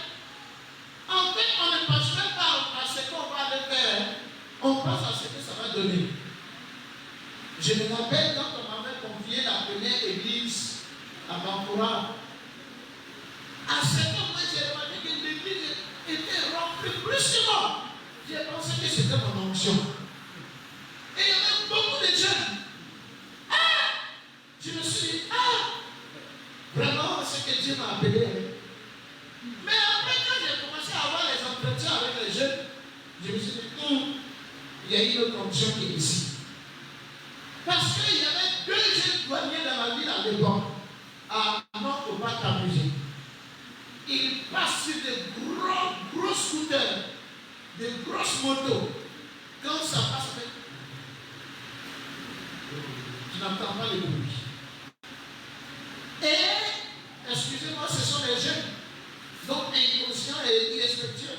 en fait on ne pense même pas à ce qu'on va aller faire. On pense à ce que ça va donner. Je me rappelle quand on m'avait confié la première église à Bankura. À ce moment, j'ai remarqué que l'église était remplie brusquement. J'ai pensé que c'était mon onction. Et il y avait beaucoup de jeunes. Ah! Je me suis dit, vraiment, c'est que Dieu m'a appelé. Mais après, quand j'ai commencé à avoir les entretiens avec les jeunes, je me suis dit, il y a une autre onction qui est ici. Parce qu'il y avait 2 jeunes douaniers dans la ville à l'époque, à non au pas amusé. Ils passent sur de gros scooters, de grosses motos. Quand ça passe, tu n'entends pas les bruits. Et, excusez-moi, ce sont les jeunes, donc inconscients et irrespectueux.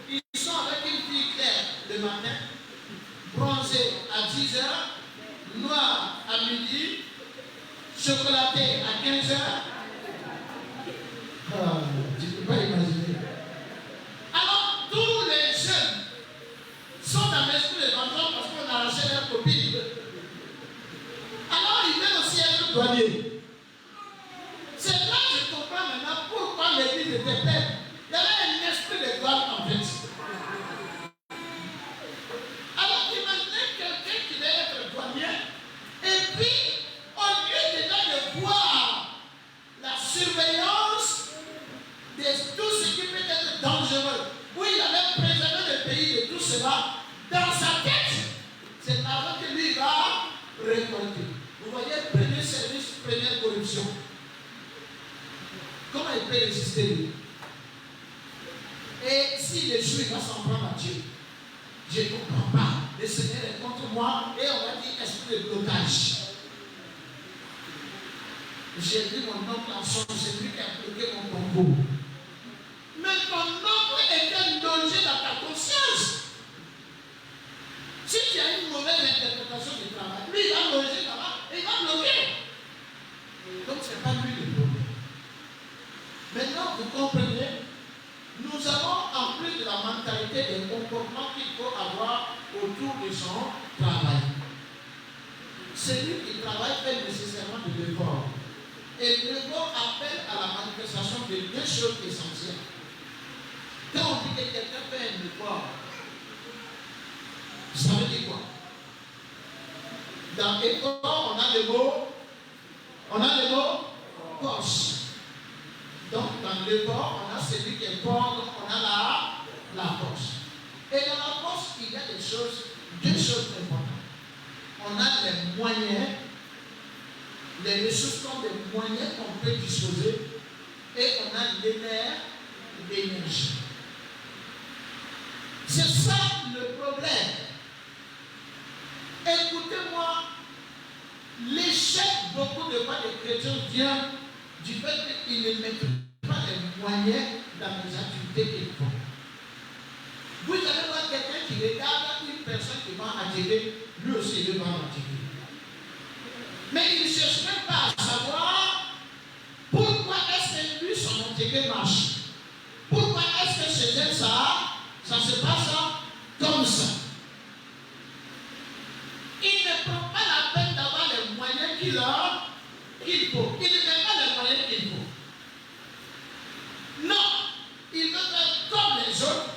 Ils sont avec une fille claire le matin, bronzée à 10h, noir à midi, chocolaté à 15h. Tu ne peux pas imaginer. Alors, tous les jeunes sont dans l'esprit de vengeance parce qu'on a arraché leur copine. Alors, ils veulent aussi être douaniers. C'est là que je comprends maintenant pourquoi l'église était pleine. Il y avait un esprit de gloire en fait. Alors, imaginez quelqu'un qui va être douanier. Et puis, au lieu déjà de voir la surveillance de tout ce qui peut être dangereux, où il allait préserver le pays de tout cela, dans sa tête, c'est l'argent que lui va récolter. Vous voyez, premier service, première corruption. Comment il peut résister lui? Et s'il échoue, il va s'en prendre à Dieu. Je ne comprends pas. Le Seigneur est contre moi et on va dire esprit de blocage. J'ai vu mon oncle en son, c'est lui qui a bloqué mon concours. Mais ton oncle était logé dans ta conscience. Si tu as une mauvaise interprétation du travail, lui il va loger là-bas et il va bloquer. Donc ce n'est pas lui le problème. Maintenant vous comprenez, nous avons en plus de la mentalité des comportements qu'il faut avoir autour de son travail. Celui qui travaille fait nécessairement de l'effort. Et l'effort appelle à la manifestation de 2 choses essentielles. Quand on dit que quelqu'un fait un effort, ça veut dire quoi? Dans effort, on a le mot force. Donc dans l'effort, on a celui qui est fort, donc on a la force. Et dans la force, il y a 2 choses importantes. On a les moyens, les ressources comme des moyens qu'on peut disposer, et on a l'énergie. C'est ça le problème. Écoutez-moi, l'échec beaucoup de fois des chrétiens vient du fait qu'ils ne mettent pas les moyens dans les activités qu'ils font. Vous allez voir quelqu'un qui regarde une personne qui va attirer, lui aussi il va attirer. Mais il ne cherche même pas à savoir Athéké marche. Pourquoi est-ce que chez elle, ça se passe comme ça? Il ne prend pas la peine d'avoir les moyens qu'il faut. Il ne met pas les moyens qu'il faut. Non, il veut faire comme les autres.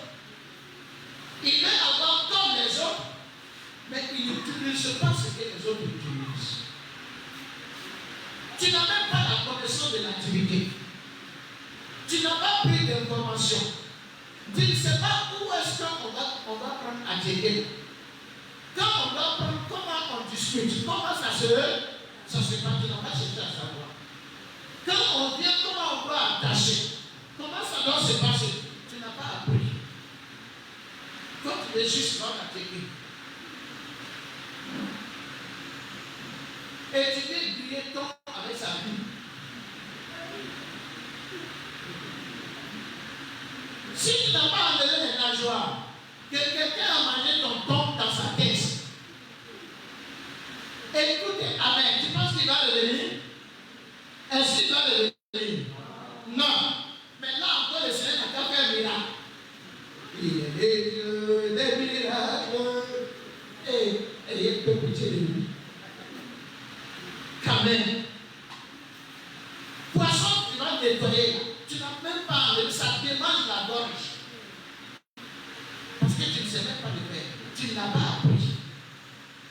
Il veut avoir comme les autres, mais il n'utilise pas ce que les autres utilisent. Tu n'as même pas la connaissance de l'activité. Tu n'as pas pris d'informations. Tu ne sais pas où est-ce qu'on va prendre à Tchéké. Quand on va prendre, comment on discute, comment ça se passe, tu n'as pas cherché à savoir. Quand on vient, comment on va attacher, comment ça doit se passer, tu n'as pas appris. Quand tu es juste dans la technique. Et tu viens griller ton avec sa vie. Si tu n'as pas enlevé les nageoires, que quelqu'un a mangé ton thon dans sa tête, écoutez, amen, tu penses qu'il va revenir? Est-ce qu'il va revenir? Non. Mais là encore, le Seigneur n'a qu'à faire un miracle. Il est Dieu des miracles. Et il peut pitié de lui. Quand même. Poisson, tu vas nettoyer. Tu n'as même pas enlevé, ça démange la gorge. Parce que tu ne sais même pas le faire. Tu ne l'as pas appris.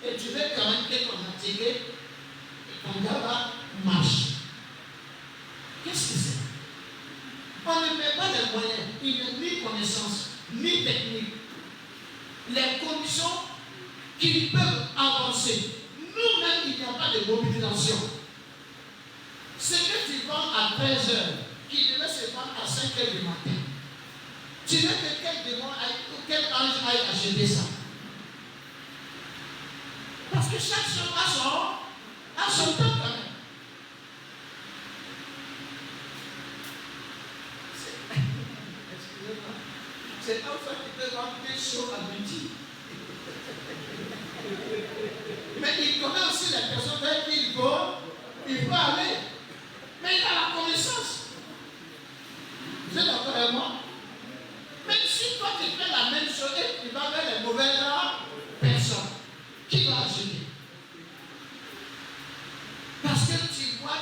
Et tu veux quand même que ton atelier et ton gars marche. Qu'est-ce que c'est? On ne met pas les moyens. Il n'y a ni connaissance, ni technique. Les conditions qui peuvent avancer. Nous-mêmes, il n'y a pas de mobilisation. Ce que tu vends à 13h, qui devait se vendre à 5h du matin. Tu veux que quel démon ou quel ange aille acheter ça? Parce que chaque chose a son temps quand même. Excusez-moi. C'est comme ça qu'il peut vendre des choses à midi. Mais il connaît aussi les personnes vers qui il faut aller. Mais il a la connaissance. Vous êtes d'accord avec moi? Mais si toi tu fais la même chose et tu vas vers les mauvaises personnes, qui va acheter? Parce que tu vois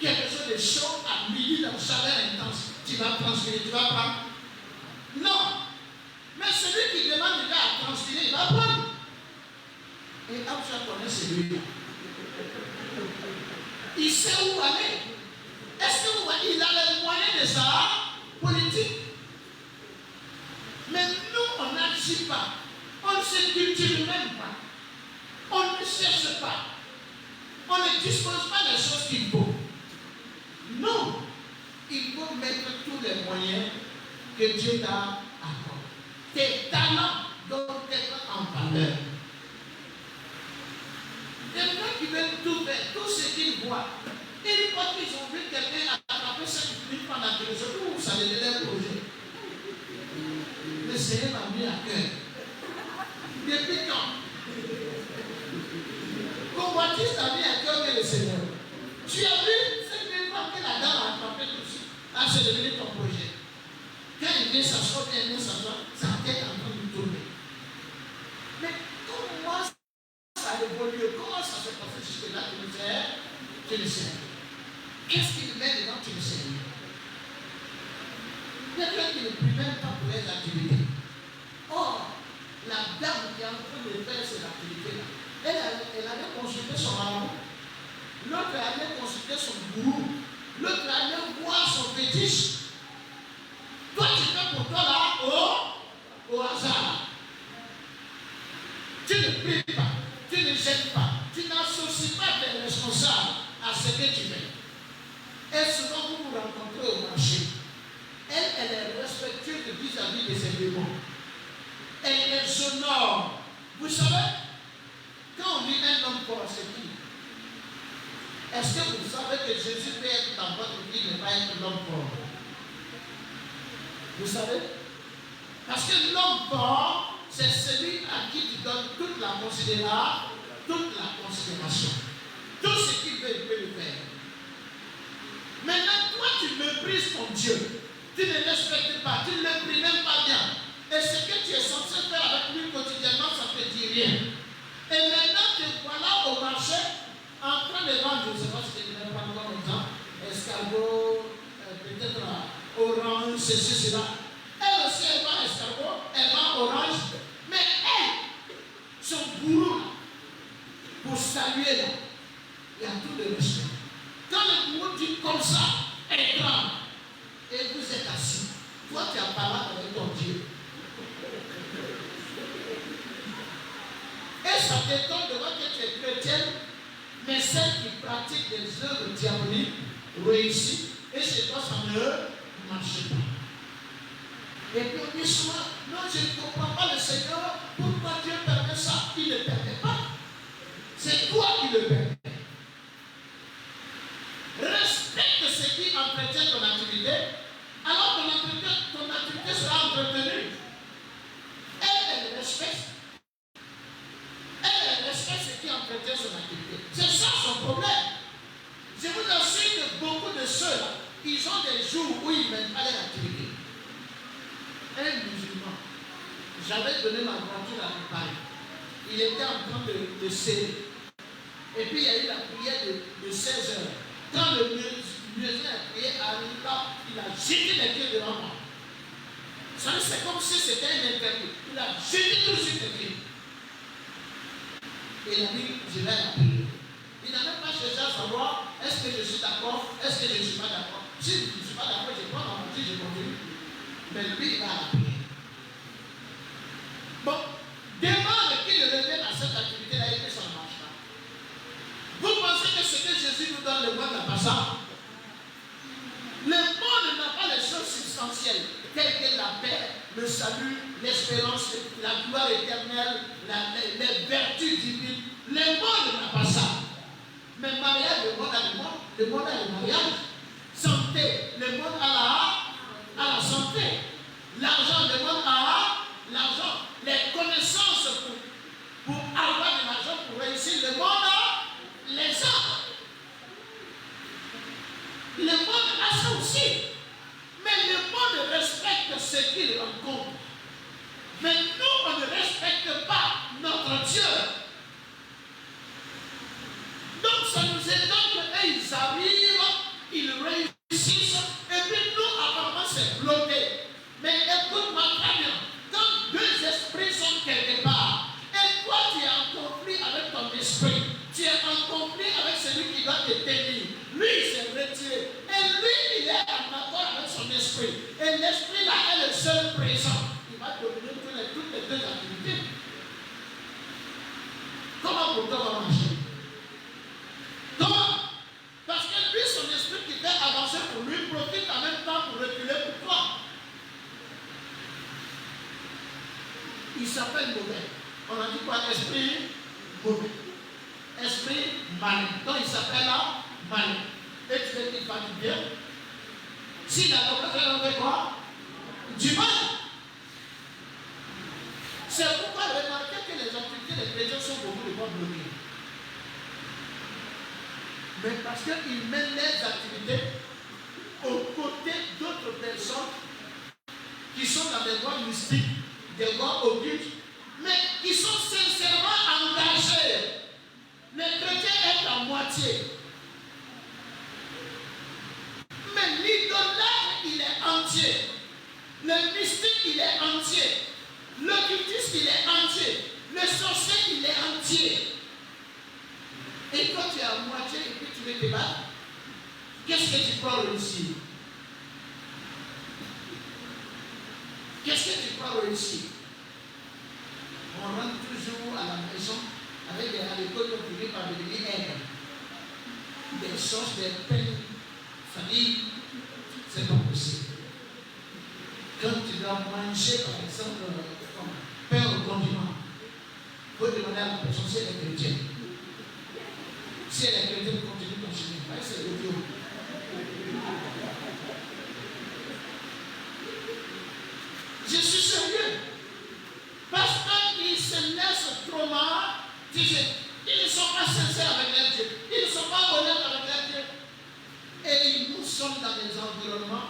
quelque chose de chaud à midi dans chaleur intense, tu vas transpirer, tu vas prendre? Non. Mais celui qui demande à transpirer, il va prendre. Et Absalom connaît celui-là. Il sait où aller. Est-ce qu'il a les moyens de sa politique? Mais nous, on n'agit pas. On ne se cultive même pas. On ne cherche pas. On ne dispose pas des choses qu'il faut. Non. Il faut mettre tous les moyens que Dieu t'a accordés. Tes talents doivent être en valeur. Les gens qui veulent tout faire, tout ce qu'ils voient, une fois qu'ils ont vu quelqu'un attraper 5 minutes pendant que les autres, ça les élève projet. Le Seigneur m'a mis à cœur. Depuis quand? Convoitise t'a mis à cœur que le Seigneur. Tu as vu cette même fois que la dame a attrapé tout ça. Ah, c'est devenu ton projet. Quand il vient s'asseoir, il vient s'asseoir, sa tête est en train de tourner. Mais comment ça a évolué? Comment ça s'est passé jusque-là? Tu le sais. Qu'est-ce qu'il met dedans? Tu le sais. Il y a quelqu'un qui ne prie même pas pour les activités. Or, la dame qui est en train de faire ces activités-là, elle allait consulter son maman. L'autre allait consulter son gourou. L'autre allait voir son fétiche. Toi, tu fais pour toi là, au hasard. Tu ne pries pas, tu ne jettes pas, tu n'associes pas tes responsables à ce que tu fais. Et souvent, vous vous rencontrez au marché. Elle est respectueuse vis-à-vis de ses démons. Elle les honore. Vous savez, quand on dit un homme fort, c'est qui? Est-ce que vous savez que Jésus peut être dans votre vie et ne pas être l'homme fort? Vous savez? Parce que l'homme fort, c'est celui à qui tu donnes toute la considération, tout ce qu'il veut, il peut le faire. Maintenant, toi, tu méprises ton Dieu, tu ne respectes pas, tu ne le pries même pas bien, et ce que tu es censé faire avec lui quotidiennement, ça ne te dit rien. Et maintenant, te voilà au marché en train de vendre, je ne sais pas si je vais prendre comme exemple, escargot, peut-être orange, ceci, cela. Elle aussi, elle vend escargot, elle vend orange, mais elle, son bourreau, pour saluer là, il y a tout de respect. Quand le bourreau dit comme ça, elle tremble, et vous êtes assis. Toi, tu as parlé avec ton Dieu. Et ça t'étonne de voir que tu es chrétienne, mais celle qui pratique des œuvres diaboliques réussit, et chez toi, ça ne marche pas. Et puis on dit souvent, non, je ne comprends pas le Seigneur, pourquoi Dieu permet ça? Il ne permet pas. C'est toi qui le permets. Respecte ce qui entretient ton activité, alors ton activité sera entretenue. Elle respecte. Elle respecte ce qui entretient son activité. C'est ça son problème. Je vous assure que beaucoup de ceux-là, ils ont des jours où ils ne mènent pas leur activité. Un musulman, j'avais donné ma voiture à mon père. Il était en train de serrer. Et puis il y a eu la prière de 16 heures. Quand le muezzin a prié, il a jeté les pieds devant moi. C'est comme si c'était un interview. Il a jeté tout de suite les pieds. Et il a dit, je vais la prier. Il n'a même pas cherché à savoir, est-ce que je suis d'accord, est-ce que je ne suis pas d'accord. Si je ne suis pas d'accord, je prends ma voiture, je continue. Mais lui, il va la prier. Bon, demande qu'il revienne à cette activité-là et que ça ne marche pas. Vous pensez que ce que Jésus nous donne, le monde n'a pas ça? Le monde n'a pas les choses substantielles, telles que la paix, le salut, l'espérance, la gloire éternelle, les vertus divines. Le monde n'a pas ça. Mais mariage, le monde a le monde. Le monde a le mariage. Santé, le monde a la santé. L'argent, le monde a l'argent. Les connaissances pour avoir de l'argent, pour réussir, le monde a les arts. Le monde a ça aussi. Mais le monde respecte ce qu'il rencontre. Mais nous, on ne respecte pas notre Dieu. Donc ça nous étonne qu'eux, ils arrivent, ils réussissent, et puis nous, apparemment, c'est bloqué. Mais écoute-moi très bien, quand deux esprits sont quelque part, et toi, tu es en conflit avec ton esprit, tu es en conflit avec celui qui doit te tenir, lui, il s'est retiré, et lui, il est en accord avec son esprit, et l'esprit là est le seul présent, il va dominer toutes les deux activités. Comment pour toi va marcher? Comment? Parce que lui, son esprit qui fait avancer pour lui, profite en même temps pour reculer pour toi. Il s'appelle mauvais. On a dit quoi? Esprit mauvais. Esprit malin. Donc il s'appelle là malin. Et tu veux qu'il fasse du bien? Si la vocation fait quoi? Du mal. C'est pourquoi remarquez que les activités des chrétiens sont beaucoup de fois bloquées. Mais parce qu'ils mènent les activités aux côtés d'autres personnes qui sont dans des voies mystiques, des voies occultes, mais qui sont sincèrement engagés. Le chrétien est à moitié. Mais l'idolâtre, il est entier. Le mystique, il est entier. L'occultiste, il est entier. Le sorcier, il est entier. Et quand tu es à moitié et puis tu veux te battre, qu'est-ce que tu crois réussir? Qu'est-ce que tu crois réussir? On rentre toujours à la maison avec des haricots qui finissent par devenir aigres. Des sauces, des pains, ça dit, c'est pas possible. Quand tu dois manger, par exemple, pain au condiment, il faut demander à la personne si elle est chrétienne. Si elle est chrétienne, continue ton chemin. C'est le Dieu. Je suis sérieux. Parce qu'ils se laissent trop mal. Ils ne sont pas sincères avec leur Dieu. Ils ne sont pas honnêtes avec leur Dieu. Et nous sommes dans des environnements environnement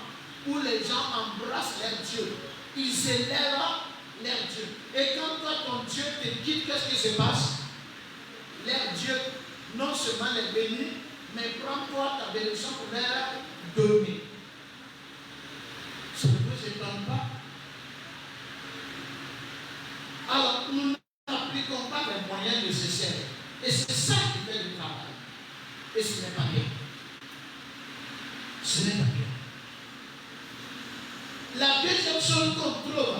où les gens embrassent leur Dieu. Ils élèvent leur Dieu. Et quand toi, ton Dieu te quitte, qu'est-ce qui se passe? Leur Dieu, non seulement les bénit, mais prends-toi ta bénédiction pour leur donner. Ça ne vous étonne pas. Alors, nous n'appliquons pas les moyens nécessaires. Et c'est ça qui fait le travail. Et ce n'est pas bien. Ce n'est pas bien. La deuxième chose qu'on trouve,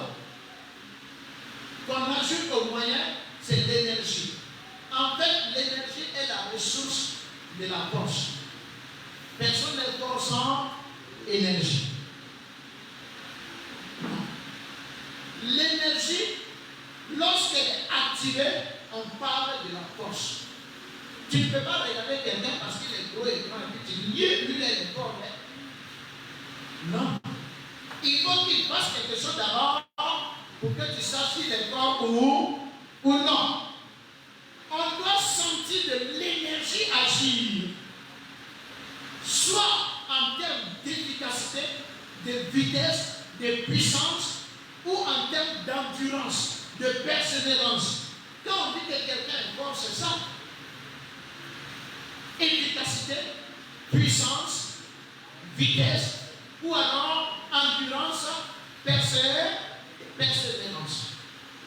qu'on ajoute aux moyens, c'est l'énergie. En fait, l'énergie est la ressource de la force. Personne n'est fort sans énergie. L'énergie, lorsqu'elle est activée, on parle de la force. Tu ne peux pas regarder quelqu'un parce qu'il est gros et grand et puis tu dis, lui, il est fort. Non. Il faut qu'il fasse quelque chose d'abord pour que tu saches s'il est fort ou non. On doit sentir de l'énergie agir, soit en termes d'efficacité, de vitesse, de puissance, ou en termes d'endurance, de persévérance. Quand on dit que quelqu'un est fort, c'est ça. Efficacité, puissance, vitesse, ou alors endurance, persévérance.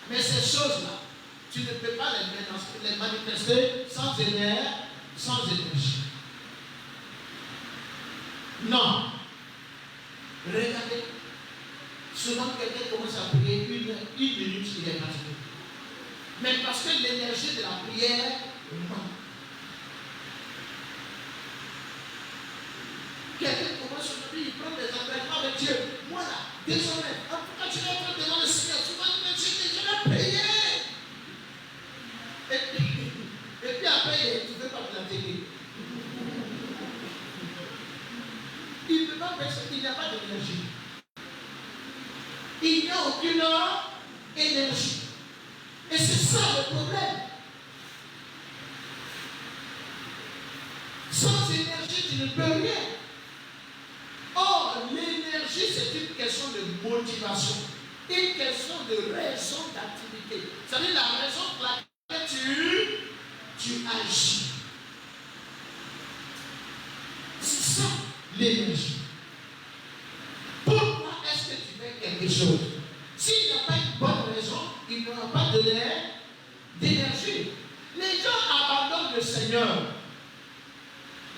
Mais ces choses-là, tu ne peux pas les manifester sans énergie. Non. Regardez. Souvent, quelqu'un commence à prier une minute, il est fatigué. Mais parce que l'énergie de la prière manque. Quelqu'un commence aujourd'hui, il prend des engagements avec Dieu. Moi là, désormais, quand tu vas prendre devant le Seigneur, tu vas me dire que je vais prier. Et puis après, tu ne veux pas te l'intégrer. Il ne peut pas faire ça, il n'y a pas d'énergie. Il n'y a aucune énergie. Et c'est ça le problème. Sans énergie, tu ne peux rien. Or, l'énergie, c'est une question de motivation, une question de raison d'activité. C'est-à-dire la raison pour laquelle tu agis. C'est ça, l'énergie. Pourquoi est-ce que tu fais quelque chose? S'il n'y a pas une bonne raison, il n'y aura pas d'énergie. Les gens abandonnent le Seigneur.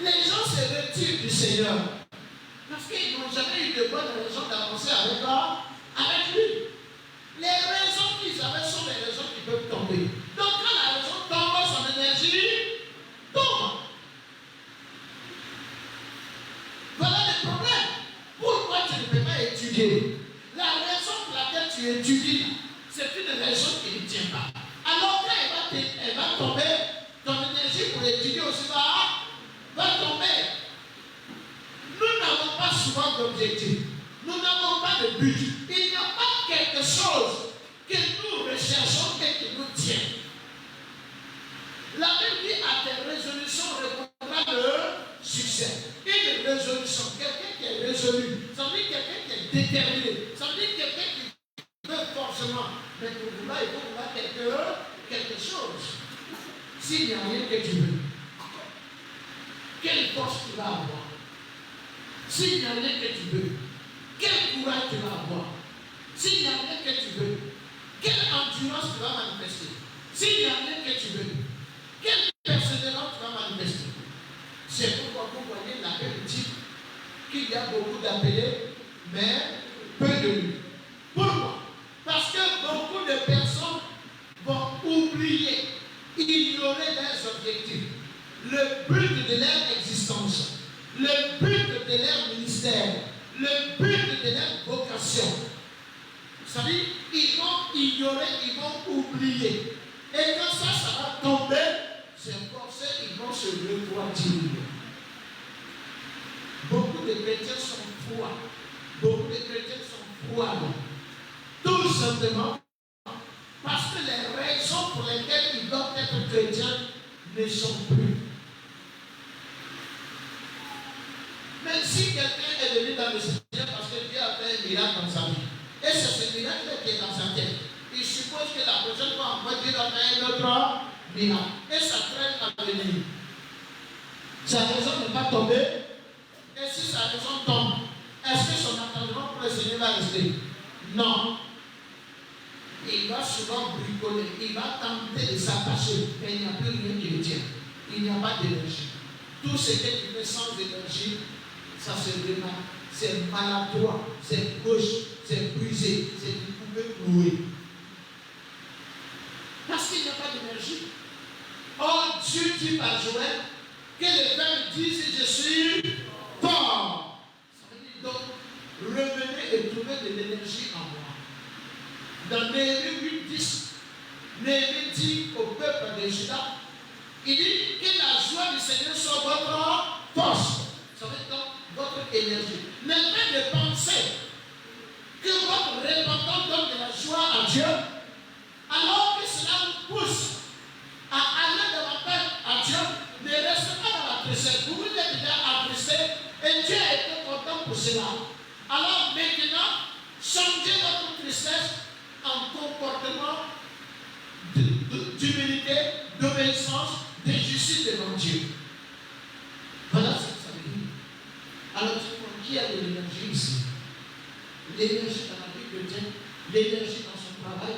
Les gens se retirent du Seigneur. Parce qu'ils n'ont jamais eu de bonnes raisons d'avancer avec lui. Les raisons qu'ils avaient sont les raisons qui peuvent tomber. Donc quand la raison tombe, son énergie tombe. Voilà le problème. Pourquoi tu ne peux pas étudier? La raison pour laquelle tu étudies, c'est une raison qui ne tient pas. Alors quand elle va tomber, ton énergie pour étudier aussi va tomber. Nous n'avons pas souvent d'objectif. Nous n'avons pas de but. Il n'y a pas quelque chose que nous recherchons et qui nous tient. La Bible dit à tes résolutions répondra le succès. Une résolution, quelqu'un qui est résolu, ça veut dire quelqu'un qui est déterminé, ça veut dire quelqu'un qui veut forcément. Mais pour vouloir, il faut vouloir quelque chose. S'il n'y a rien que tu veux, quelle force tu vas avoir? S'il n'y a rien que tu veux, quel courage tu vas avoir? S'il n'y a rien que tu veux, quelle endurance tu vas manifester? S'il n'y a rien que tu veux, quelle persévérance tu vas manifester? C'est pourquoi vous voyez la Bible dit qu'il y a beaucoup d'appelés, mais peu de lui. Pourquoi? Parce que beaucoup de personnes vont oublier, ignorer leurs objectifs, le but de leur existence, le but de leur ministère, le but de leur vocation. C'est-à-dire, ils vont ignorer, ils vont oublier. Et quand ça va tomber, c'est forcé, ils vont se refroidir. Beaucoup de chrétiens sont froids. Beaucoup de chrétiens sont froids. Tout simplement parce que les raisons pour lesquelles ils doivent être chrétiens ne sont plus. Même si quelqu'un est venu dans le miracle. Et ça traîne à venir. Sa raison n'est pas tombée. Et si sa raison tombe, est-ce que son attendement pour le Seigneur va rester? Non. Il va souvent bricoler, il va tenter de s'attacher, mais il n'y a plus rien qui le tient. Il n'y a pas d'énergie. Tout ce que tu fais sans énergie, ça se démarre. C'est maladroit, c'est gauche, c'est brisé, c'est du pouvez clouer. Parce qu'il n'y a pas d'énergie. Or, Dieu dit par Joël que les pères disent je suis fort. Ça veut dire donc, revenez et trouvez de l'énergie en moi. Dans Néhémie 8:10, Néhémie dit au peuple de Juda, il dit que la joie du Seigneur soit votre force. Ça veut dire donc votre énergie. Ne pas de penser que votre repentance donne de la joie à Dieu, alors que cela vous pousse à aller davantage à Dieu. Ne restez pas dans la tristesse. Vous êtes déjà attristé et Dieu a été content pour cela. Alors maintenant, changez votre tristesse en comportement d'humilité, d'obéissance, de justice devant Dieu. Voilà ce que ça veut dire. Alors, qui a de l'énergie ici? L'énergie dans la vie chrétienne, l'énergie dans son travail.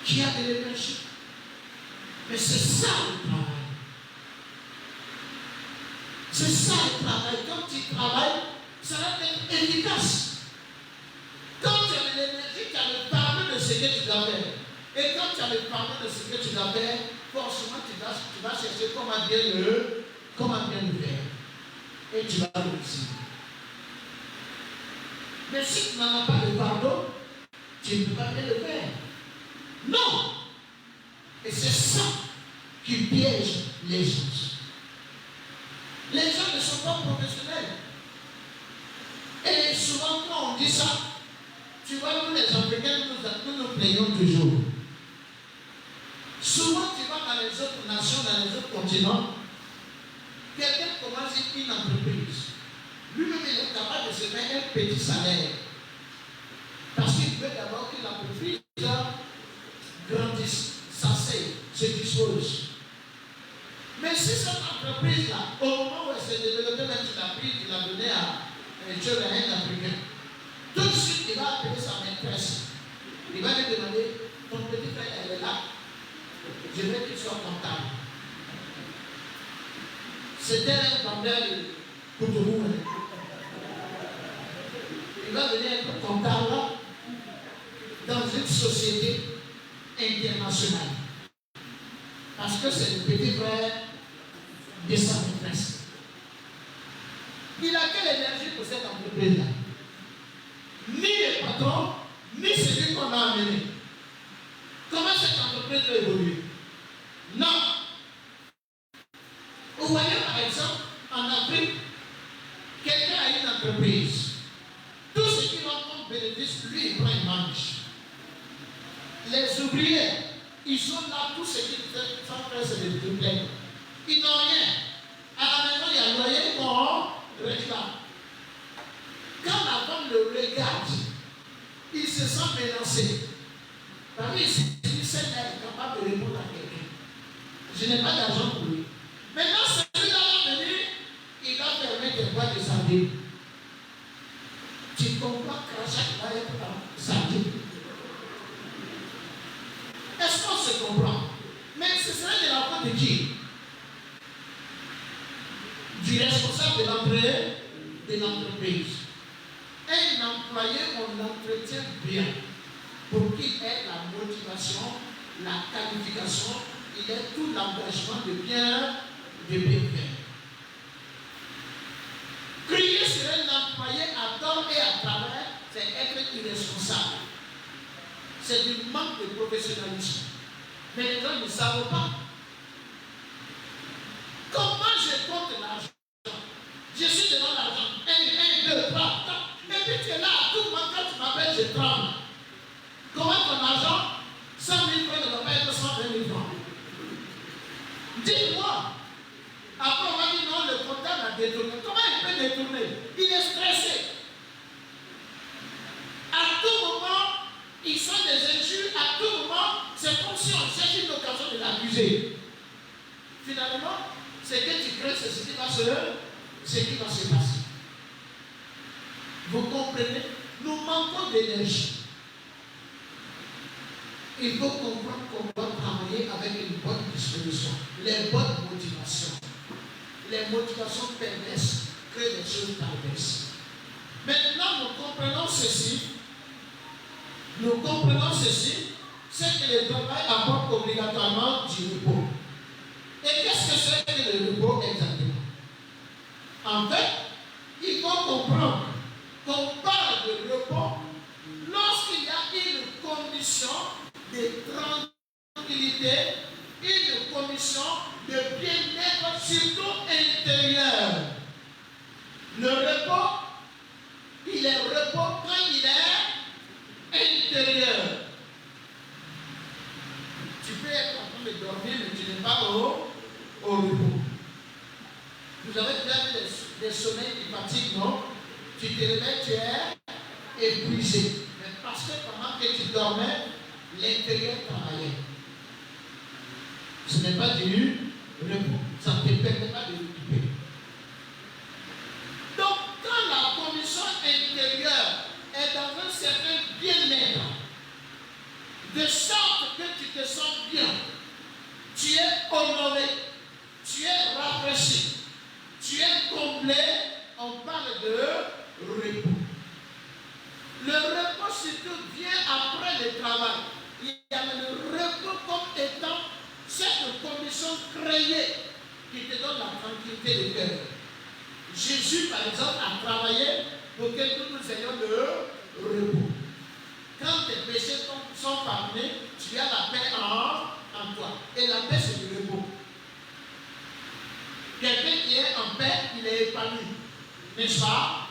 Qui a de l'énergie? Mais c'est ça le travail. C'est ça le travail. Quand tu travailles, ça va être efficace. Quand tu as de l'énergie, tu as le pardon de ce que tu dois faire. Et quand tu as le pardon de ce que tu dois faire, forcément tu vas chercher comment bien le faire. Et tu vas réussir. Mais si tu n'en as pas le pardon, tu ne peux pas bien le faire. Non. Et c'est ça qui piège les gens. Les gens ne sont pas professionnels. Et souvent quand on dit ça, tu vois, nous les Africains, nous plaignons toujours. Souvent tu vas dans les autres nations, dans les autres continents, quelqu'un commence une entreprise. Lui-même il est capable de se mettre un petit salaire. Parce qu'il veut d'abord que l'entreprise grandisse, s'asseye, se dispose. Mais si cette entreprise-là, au moment où elle s'est développée, même tu l'as pris, tu l'as donné à un Africain, tout de suite il va appeler sa maîtresse. Il va lui demander, ton petit frère, elle est là, je veux qu'il soit comptable. C'était un vendeur pour tout le monde. Il va venir être comptable dans une société internationale. Parce que c'est le petit frère de sa maîtresse. Il a quelle énergie pour cette entreprise-là? Ni le patron, ni celui qu'on a amené. Comment cette entreprise peut évoluer? Non. Vous voyez par exemple, en Afrique, quelqu'un a une entreprise. Tout ce qui va comme bénéfice, lui, il prend une manche. Les ouvriers, ils sont là, tout ce qu'ils font faire, c'est des triplex. Ils n'ont rien. À la maison, il y a le loyer qu'on réclame. Quand la femme le regarde, il se sent menacé. Parce qu'il se dit, celle-là est capable de répondre à quelqu'un. Je n'ai pas d'argent pour lui. Maintenant, celui-là va venir, il va fermer des boîtes de sardines. Tu comprends que chaque va être dans sardine. Est-ce qu'on se comprend? Mais ce serait de la faute de qui? Du responsable de l'entreprise. Un employé, on l'entretient bien pour qu'il ait la motivation, la qualification, il ait tout l'engagement de bien faire. Crier sur un employé à tort et à travers, c'est être irresponsable. C'est du manque de professionnalisme. Mais les gens ne savent pas. Comment je compte l'argent? Je suis devant l'argent. 1, 2, 3, 4. Et puis tu es là, à tout moment, quand tu m'appelles, je tremble. Comment ton argent, 100 000 francs ne va pas être 120 000 francs? Dis-moi. Après, on va dire non, le comptable a détourné. Comment il peut détourner? Il est stressé. À tout moment, ils sont des injures à activité. Finalement, ce que tu crées, c'est ce qui va se passer. Vous comprenez? Nous manquons d'énergie. Il faut comprendre qu'on doit travailler avec une bonne disposition, les bonnes motivations. Les motivations perverses créent des choses perverses. Maintenant, nous comprenons ceci, c'est que le travail apporte obligatoirement du repos. Et qu'est-ce que c'est que le repos exactement? En fait, il faut comprendre qu'on parle de repos lorsqu'il y a une condition de tranquillité, une condition de bien-être, surtout intérieur. Le repos, il est repos quand il est intérieur. Tu peux être en train de dormir, mais tu n'es pas au repos. Vous avez déjà vu des sommeils qui fatiguent, non? Tu te réveilles, tu es épuisé. Mais parce que pendant que tu dormais, l'intérieur travaillait. Ce n'est pas du repos. Ça ne te permet pas de l'occuper. Donc, quand la condition intérieure est dans un certain bien-être, de sorte que tu te sens bien, tu es honoré, tu es rafraîchi, tu es comblé, on parle de repos. Le repos surtout vient après le travail. Il y a le repos comme étant cette condition créée qui te donne la tranquillité de cœur. Jésus, par exemple, a travaillé pour que nous ayons le repos. Quand tes péchés sont pardonnés, tu as la paix en toi. Et la paix, c'est du repos. Quelqu'un qui est en paix, il est épanoui. N'est-ce pas?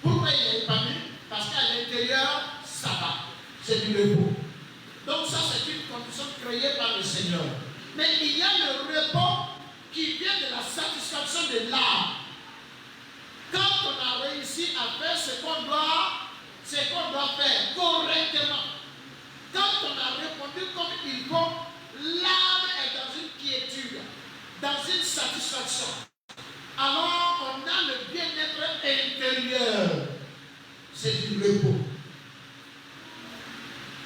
Pourquoi il est épanoui? Parce qu'à l'intérieur, ça va. C'est du repos. Donc ça, c'est une condition créée par le Seigneur. Mais il y a le repos qui vient de la satisfaction de l'âme. Quand on a réussi à faire ce qu'on doit faire correctement, quand on a répondu comme il faut, l'âme est dans une quiétude, dans une satisfaction. Alors on a le bien-être intérieur. C'est du repos.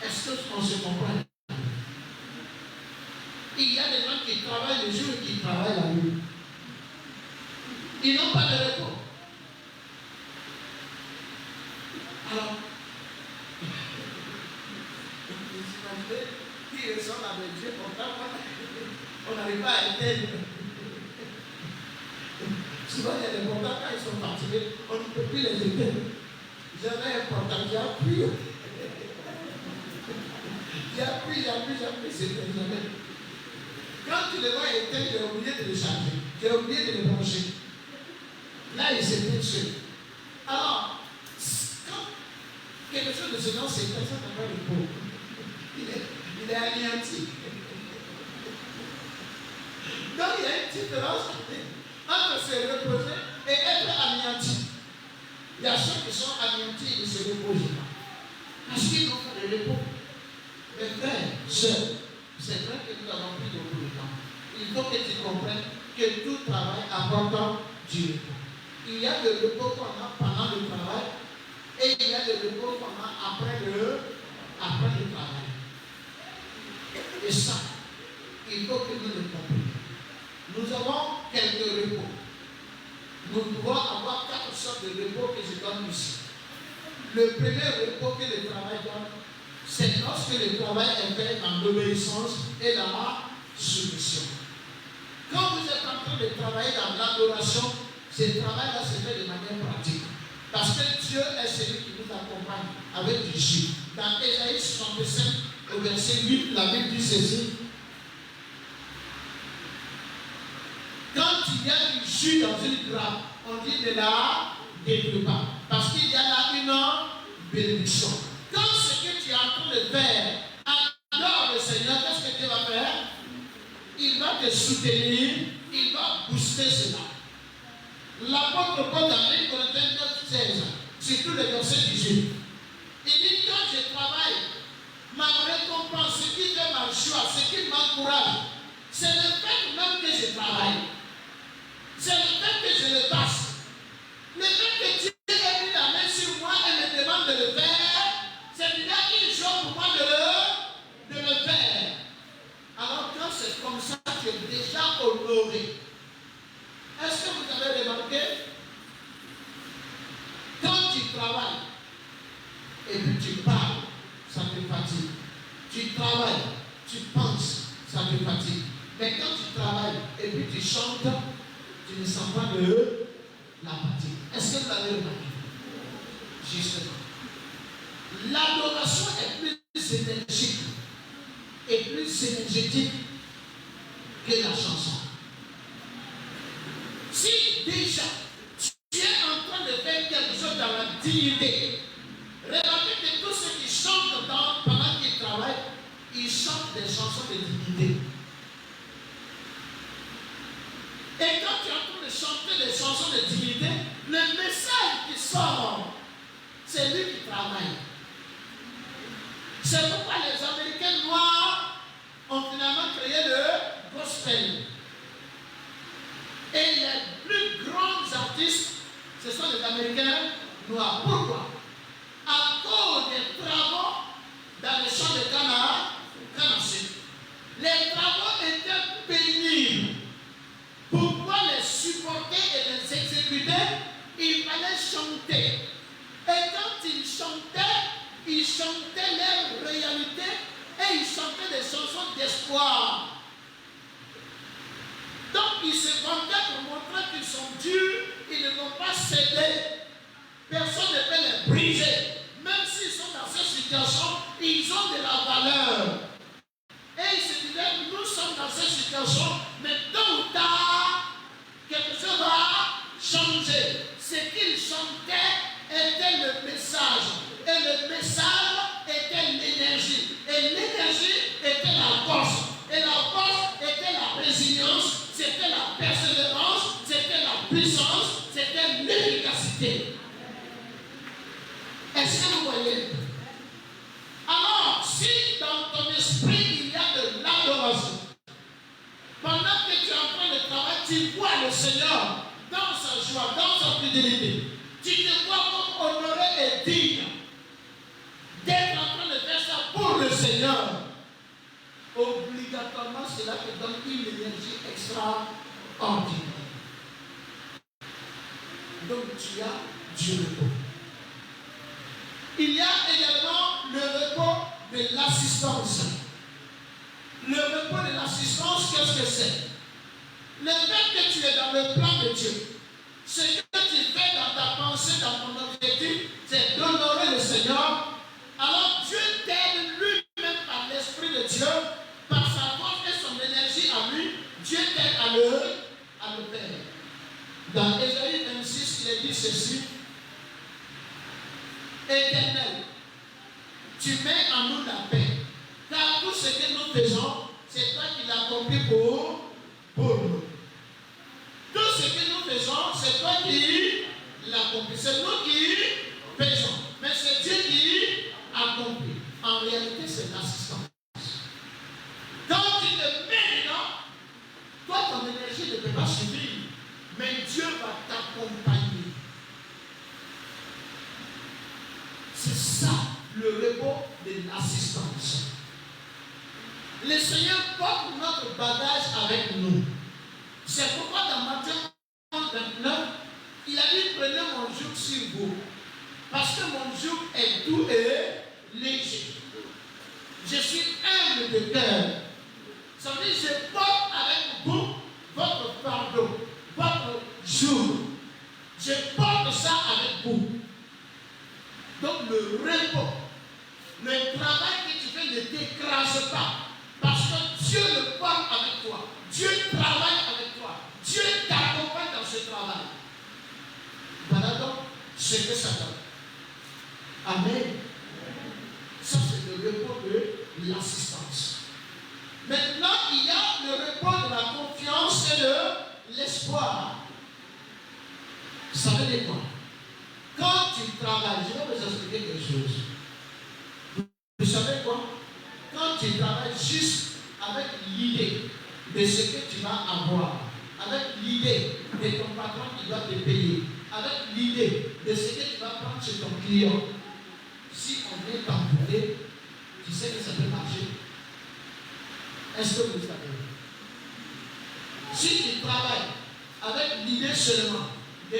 Est-ce qu'on se comprend? Il y a des gens qui travaillent le jour et qui travaillent la nuit. Ils n'ont pas de repos. Alors, vous imaginez qui ressemble avec Dieu, pourtant on n'arrive pas à éteindre. Souvent, il y a des portables, quand ils sont fatigués, on ne peut plus les éteindre. J'avais un portable qui a pris. C'est jamais. Quand tu le vois éteindre, j'ai oublié de le charger. J'ai oublié de le brancher. Là, il s'éteint seul. Alors, quand quelque chose de ce genre s'éteint, ça n'a pas de repos. Il est anéanti. Donc, il y a une différence entre se reposer et être anéanti. Il y a ceux qui sont anéantis et ne se reposent pas. Parce qu'ils n'ont pas de repos. Mes frères, sœurs, c'est vrai que nous avons pris beaucoup de temps. Il faut que tu comprennes que tout travail apporte du repos. Il y a le repos qu'on a pendant le travail et il y a le repos qu'on a après le travail. Et ça, il faut que nous le comprenions. Nous avons quelques repos. Nous pouvons avoir 4 sortes de repos que je donne ici. Le premier repos que le travail donne, c'est lorsque le travail est fait dans l'obéissance et la soumission. Quand vous êtes en train de travailler dans l'adoration, ce travail-là se fait de manière pratique. Parce que Dieu est celui qui nous accompagne avec du jus. Dans Ésaïe 65, au verset 8, la Bible dit ceci. Quand il y a du jus dans une grappe, on dit de la détruis pas. Parce qu'il y a là une bénédiction. Quand ce que tu es en train de faire adore le Seigneur, qu'est-ce que Dieu va faire? Il va te soutenir, il va booster cela. L'apôtre Paul dans 1 Corinthiens 9, 16, surtout le verset 18, il dit quand je travaille, ma récompense, ce qui fait ma joie, ce qui m'encourage, c'est même que je travaille. C'est le fait que je le fasse. Le fait que Dieu ait mis la main sur moi et me demande de le faire, c'est déjà une chose pour moi de le faire. Alors quand c'est comme ça, tu es déjà honoré. Est-ce que vous avez remarqué? Quand tu travailles et puis tu parles, ça te fatigue. Tu travailles, tu penses, ça te fatigue. Mais quand tu travailles et puis tu chantes, tu ne sens pas de la fatigue. Est-ce que vous avez remarqué? Justement. L'adoration est plus énergique et plus énergétique que la chanson. Si déjà tu es en train de faire quelque chose dans la dignité, remarquez que tous ceux qui chantent pendant qu'ils travaillent, ils chantent des chansons de dignité. Et quand tu es en train de chanter des chansons de dignité, le message qui sort, c'est lui qui travaille. C'est pourquoi les Américains noirs ont finalement créé le gospel. Et les plus grands artistes, ce sont les Américains noirs. Pourquoi? À cause des travaux dans les champs de canne à sucre. Les travaux étaient pénibles. Pour pouvoir les supporter et les exécuter, il fallait chanter. Et quand ils chantaient leur réalité et ils chantaient des chansons d'espoir. Donc ils se vantaient pour montrer qu'ils sont durs, ils ne vont pas céder. Personne ne peut les briser. Même s'ils sont dans cette situation, ils ont de la valeur. Et ils se disaient, nous sommes dans cette situation, mais tôt ou tard, quelque chose va changer. Ce qu'ils chantaient était le message. Et le message était l'énergie. Et l'énergie était la force. Et la force était la résilience, c'était la persévérance, c'était la puissance, c'était l'efficacité. Est-ce que vous voyez? Alors, si dans ton esprit il y a de l'adoration, pendant que tu es en train de travailler, tu vois le Seigneur dans sa joie, dans sa fidélité. Tu te vois comme honoré et digne d'être en train de faire ça pour le Seigneur. Obligatoirement, cela te donne une énergie extraordinaire. Donc, tu as du repos. Il y a également le repos de l'assistance. Le repos de l'assistance, qu'est-ce que c'est? Le fait que tu es dans le plan de Dieu, ce que tu fais dans ta pensée, dans ton objectif, c'est d'honorer le Seigneur. Alors Dieu t'aide lui-même par l'Esprit de Dieu, par sa force et son énergie à lui, Dieu t'aide à le faire. Dans Ésaïe 26, il est dit ceci: Éternel, tu mets en nous la paix, car tout ce que nous faisons, c'est toi qui l'accomplis pour nous. Tout ce que nous faisons, c'est toi qui l'accomplis. C'est nous qui faisons, mais c'est Dieu qui accomplit. En réalité, c'est l'assistance. Quand tu te mets dedans, toi, ton énergie ne peut pas suffire, mais Dieu va t'accompagner. C'est ça le repos de l'assistance. Le Seigneur porte notre bagage avec nous. C'est pourquoi dans Matthieu 29, il a dit: prenez mon joug sur vous, parce que mon joug est doux et léger. Je suis humble de cœur. Ça veut dire, je porte avec vous votre fardeau, votre joug. Je porte ça avec vous. Donc le repos, le travail que tu fais ne t'écrase pas. Parce que Dieu le porte avec toi. Dieu travaille avec toi. Dieu t'accompagne dans ce travail. Voilà donc ce que ça donne. Amen. Ça, c'est le repos de l'assistance. Maintenant, il y a le repos de la confiance et de l'espoir. Ça veut dire quoi? Quand tu travailles, je vais vous expliquer quelque chose. Vous savez quoi? Quand tu travailles juste avec l'idée de ce que tu vas avoir, avec l'idée de ton patron qui doit te payer, avec l'idée de ce que tu vas prendre chez ton client, si on vient t'embouter, tu sais que ça peut marcher. Est-ce que vous savez? Si tu travailles avec l'idée seulement de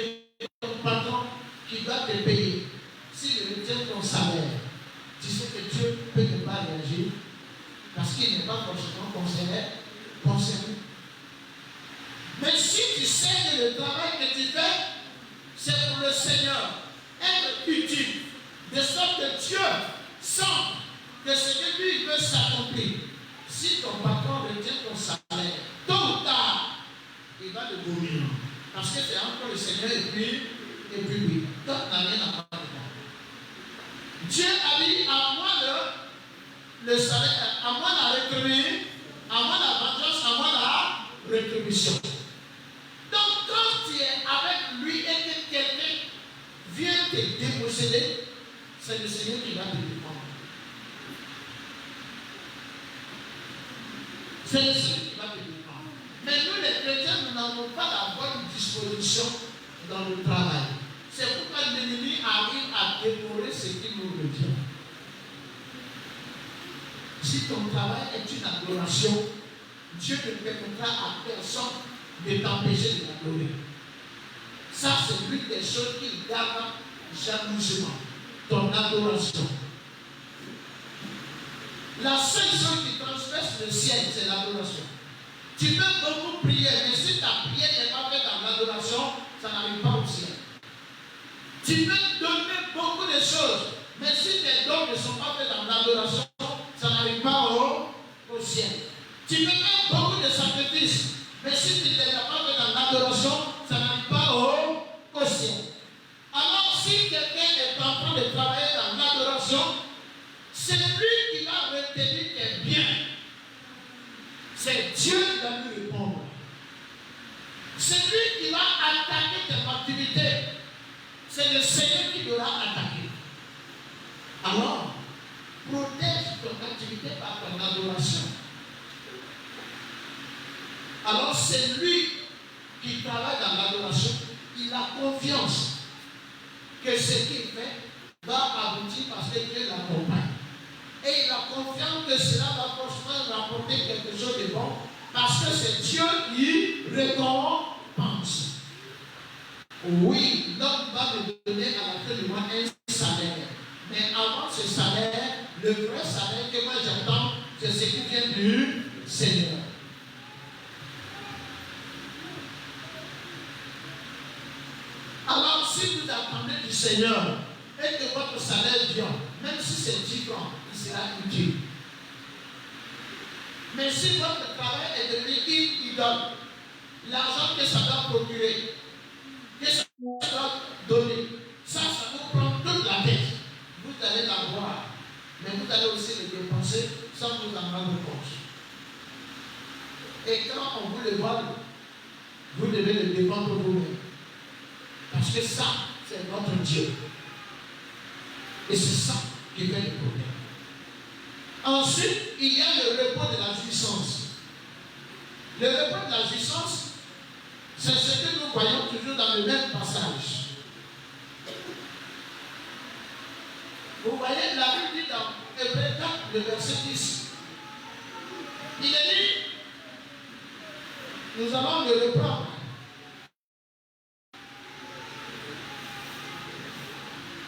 ton patron qui doit te payer, s'il retient ton salaire, tu sais que Dieu peut ne pas réagir parce qu'il n'est pas forcément concerné. Mais si tu sais que le travail que tu fais, c'est pour le Seigneur, être utile, de sorte que Dieu sent que ce que lui veut s'accomplir. Si ton patron retient ton salaire, tôt ou tard, il va le vomir. Parce que c'est entre le Seigneur et puis lui. Donc, n'a rien à voir de moi. Dieu a dit à moi le salaire, à moi la rétribution, à moi la vengeance, à moi la rétribution. Donc, quand tu es avec lui et que quelqu'un vient te déposséder, c'est le Seigneur qui va te défendre. C'est le Seigneur qui va te défendre. Mais nous, les chrétiens, nous n'avons pas la bonne disposition dans le travail. C'est pourquoi l'ennemi arrive à dévorer ce qui nous revient. Si ton travail est une adoration, Dieu ne permettra à personne de t'empêcher de l'adorer. Ça, c'est l'une des choses qu'il garde jalousement. Ton adoration. La seule chose qui transperce le ciel, c'est l'adoration. Tu peux beaucoup prier, mais si ta prière n'est pas faite dans l'adoration, ça n'arrive pas au ciel. Tu peux donner beaucoup de choses, mais si tes dons ne sont pas faits dans l'adoration, ça n'arrive pas au ciel. Tu peux faire beaucoup de sacrifices, mais si tu ne les as pas fait dans l'adoration, ça n'arrive pas au ciel. Alors, si quelqu'un est en train de travailler dans l'adoration, c'est lui qui va retenir tes biens. C'est Dieu qui va lui répondre. C'est lui qui va attaquer tes activités. C'est le Seigneur qui doit attaquer. Alors, protège ton activité par ton adoration. Alors, c'est lui qui travaille dans l'adoration. Il a confiance que ce qu'il fait va aboutir parce que Dieu l'accompagne. Et il a confiance que cela va forcément rapporter quelque chose de bon parce que c'est Dieu qui récompense. Oui, l'homme va me donner à la fin du mois un salaire. Mais avant ce salaire, le vrai salaire que moi j'attends, c'est ce qui vient du Seigneur. Alors, si vous attendez du Seigneur et que votre salaire vient, même si c'est 10 francs, il sera utile. Mais si votre travail est devenu une idole, l'argent que ça doit procurer, que ça doit donner, ça vous prend toute la tête. Vous allez l'avoir, mais vous allez aussi le dépenser sans vous en rendre compte. Et quand on vous le vole, vous devez le défendre vous-même. Parce que ça, c'est notre Dieu. Et c'est ça qui fait le problème. Ensuite, il y a le repos de la jouissance. Le repos de la jouissance, c'est ce que nous voyons toujours dans le même passage. Vous voyez, la Bible dit dans Hébreux 4, le verset 10. Il est dit, nous allons le reprendre.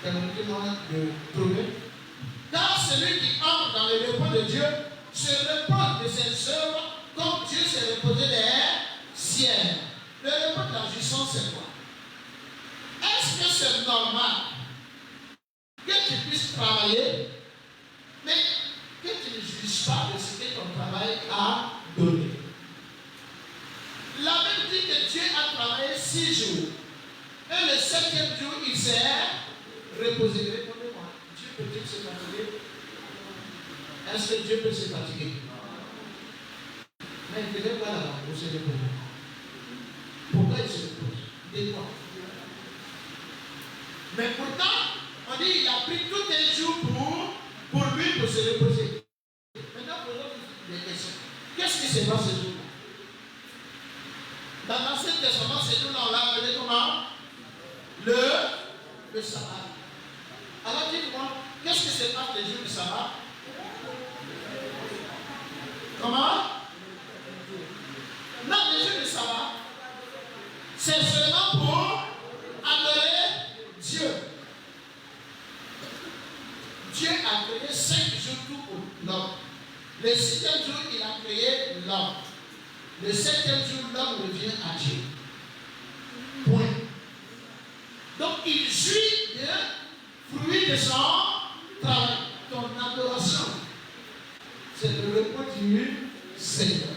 Permettez-moi de trouver. Car celui qui entre dans le repos de Dieu se repose de ses œuvres comme Dieu s'est reposé des siennes. Le repos de la jouissance, c'est quoi? Est-ce que c'est normal que tu puisses travailler, mais que tu ne jouisses pas de ce que ton travail a donné? La Bible dit que Dieu a travaillé 6 jours. Et le 7e jour, il s'est reposé. Répondez-moi, Dieu peut-il se fatiguer? Est-ce que Dieu peut se fatiguer? Mais il ne devait pas là-bas pour se reposer. Pourquoi il se repose? Dites-moi. Mais pourtant, on dit qu'il a pris tout un jour pour lui pour se reposer. Maintenant, posons des questions. Qu'est-ce qui se passe ce jour-là? Dans l'Ancien Testament, c'est nous, on l'a appelé comment? Le sabbat. Alors dites-moi, qu'est-ce que c'est pas les jours du sabbat? Comment? Non, les jours du sabbat, c'est seulement pour adorer Dieu. Dieu a créé 5 jours tout pour l'homme. Le 6e jour, il a créé l'homme. Le 7e jour, l'homme revient à Dieu. Point. Donc, il jouit de fruit de son travail. Ton adoration, c'est le repos du Seigneur.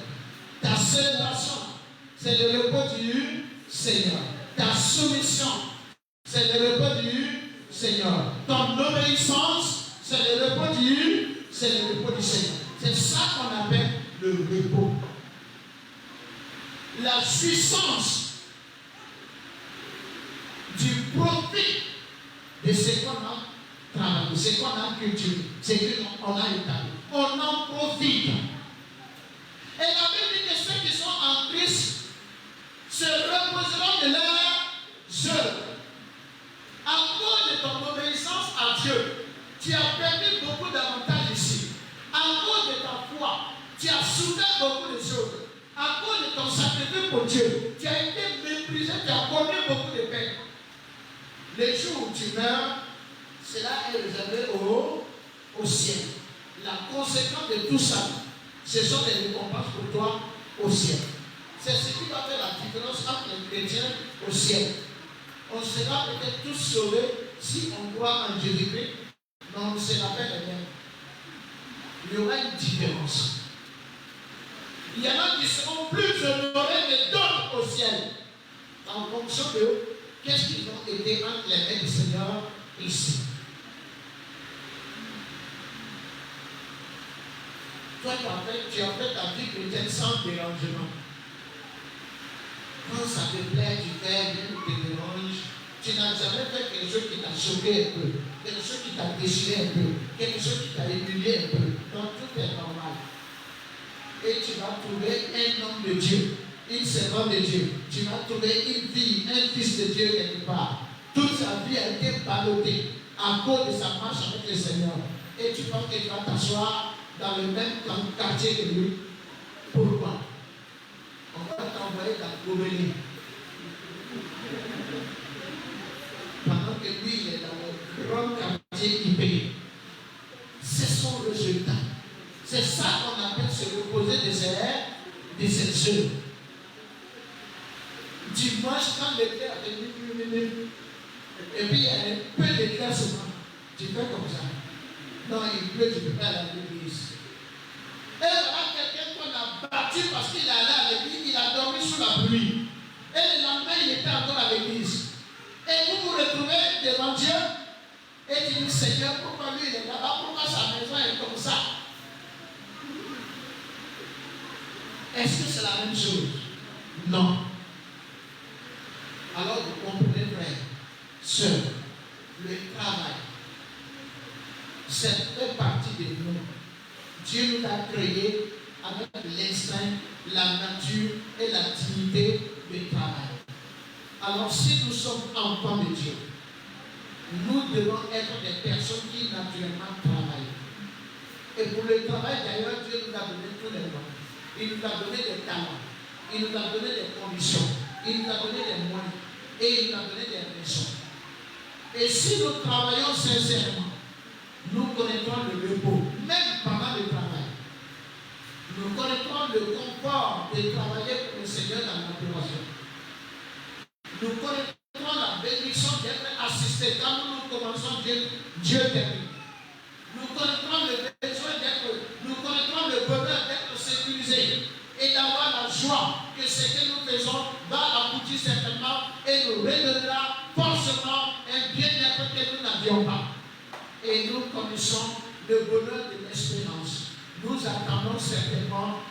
Ta célébration, c'est le repos du Seigneur. Ta soumission, c'est le repos du Seigneur. Ton obéissance, c'est le repos du Seigneur. C'est ça qu'on appelle le repos. La jouissance du profit de ce qu'on a travaillé, ce qu'on a cultivé, ce qu'on a établi. On en profite. Et la Bible dit que ceux qui sont en Christ se reposeront de leurs œuvres. À cause de ton obéissance à Dieu, tu as perdu beaucoup d'avantages ici. À cause de ta foi, tu as souffert beaucoup de choses. À cause de ton sacrifice pour Dieu, tu as été méprisé, tu as connu beaucoup de peine. Les jours où tu meurs, cela est réservé au ciel. La conséquence de tout ça, ce sont des récompenses pour toi au ciel. C'est ce qui va faire la différence entre les chrétiens au ciel. On sera peut-être tous sauvés si on croit en Jésus-Christ, mais on ne sera pas les mêmes. Il y aura une différence. Il y en a qui seront plus honorés que d'autres au ciel, en fonction de qu'est-ce qu'ils ont été entre les mains du Seigneur ici. Toi, tu as fait ta vie chrétienne sans dérangement. Quand ça te plaît, tu fais, rien ne te dérange. Tu n'as jamais fait quelque chose qui t'a choqué un peu, quelque chose qui t'a déchiré un peu, quelque chose qui t'a humilié un peu. Donc tout est normal. Et tu vas trouver un homme de Dieu, une servante de Dieu. Tu vas trouver une fille, un fils de Dieu quelque part. Toute sa vie a été ballottée à cause de sa marche avec le Seigneur. Et tu penses que tu vas t'asseoir dans le même quartier que lui. Pourquoi? On va t'envoyer dans le gouverneur. Pendant que lui, il est dans le grand quartier qui paye. C'est son résultat. C'est ça qu'on appelle se reposer de ses œuvres. Dimanche, quand l'éclair est venu, et puis il y a un peu d'éclaircissement, tu fais comme ça. Non, il pleut, tu ne peux pas aller à l'église. Et voilà quelqu'un qu'on a battu parce qu'il est allé à l'église, il a dormi sous la pluie. Et le lendemain, il était encore à l'église. Et vous vous retrouvez devant Dieu et tu dis, Seigneur, pourquoi lui il est là-bas, pourquoi sa maison est comme ça? Est-ce que c'est la même chose? Non. Alors vous comprenez, frère, sœur, le travail, c'est une partie de nous. Dieu nous a créés avec l'instinct, la nature et la dignité du travail. Alors si nous sommes enfants de Dieu, nous devons être des personnes qui naturellement travaillent. Et pour le travail d'ailleurs, Dieu nous a donné tous les noms. Il nous a donné des talents, il nous a donné des conditions, il nous a donné des moyens et il nous a donné des raisons. Et si nous travaillons sincèrement, nous connaîtrons le repos, même pendant le travail. Nous connaîtrons le confort de travailler pour le Seigneur dans notre relation. Nous connaîtrons la bénédiction d'être assistés. Quand nous commençons, Dieu termine. Nous connaîtrons le besoin nous connaîtrons le bonheur d'être sécurisés et d'avoir la joie que ce que nous faisons va aboutir certainement et nous redonnera forcément un bien-être que nous n'avions pas. Et nous connaissons le bonheur de l'espérance. Nous attendons certainement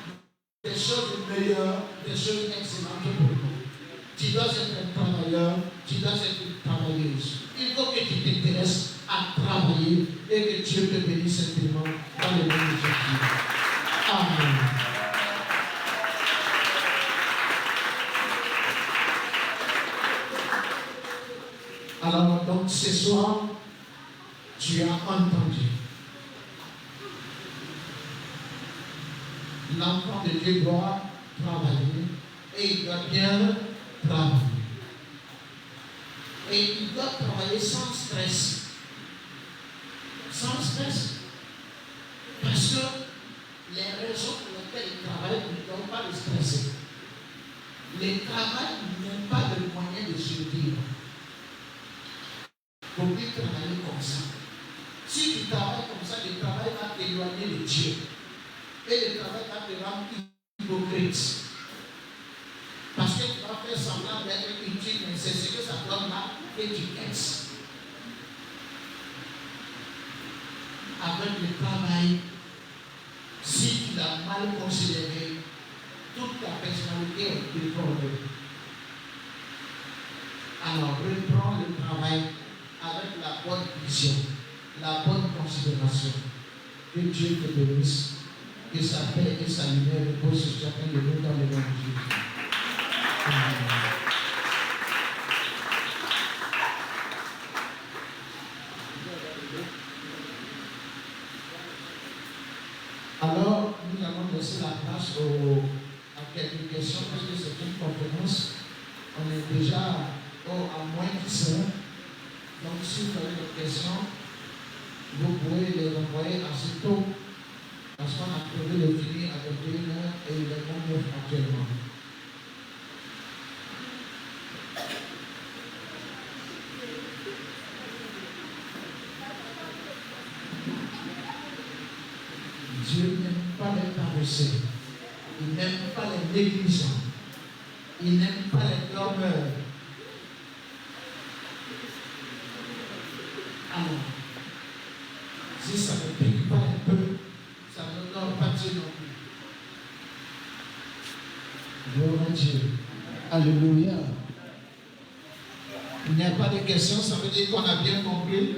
des choses meilleures, des choses excellentes pour nous. Tu dois être un travailleur, tu dois être une travailleuse. Il faut que tu t'intéresses à travailler et que Dieu te bénisse simplement dans le nom de Jésus. Amen. l'enfant de Dieu doit travailler et il doit bien travailler. Et il doit travailler sans stress. Sans stress. Parce que les raisons pour lesquelles il travaille ne doivent pas le stresser. Le travail n'est pas le moyen de survivre. Il faut plus travailler comme ça. Si tu travailles comme ça, le travail va t'éloigner de Dieu. Et le travail va te rendre hypocrite. Parce que tu vas faire semblant d'être utile, mais c'est ce que ça donne là que tu es. Avec le travail, si tu l'as mal considéré, toute ta personnalité est déformée. Alors reprends le travail avec la bonne vision, la bonne considération. Que Dieu te bénisse, que sa paix et sa lumière reposent sur chacun de nous dans le nom de Jésus. Alors, nous allons laisser la place à quelques questions parce que c'est une conférence. On est déjà à moins de 10 heures. Donc, si vous avez des questions, vous pouvez les envoyer assez tôt parce qu'on a prévu de finir avec 1 heure et il est 9 actuellement. Dieu n'aime pas les paresseux. Il n'aime pas les négligents. Il n'aime pas les dormeurs. Alors, si ça ne pique pas un peu, ça ne dort pas Dieu non plus. Gloire à Dieu. Alléluia. Il n'y a pas de questions, ça veut dire qu'on a bien compris.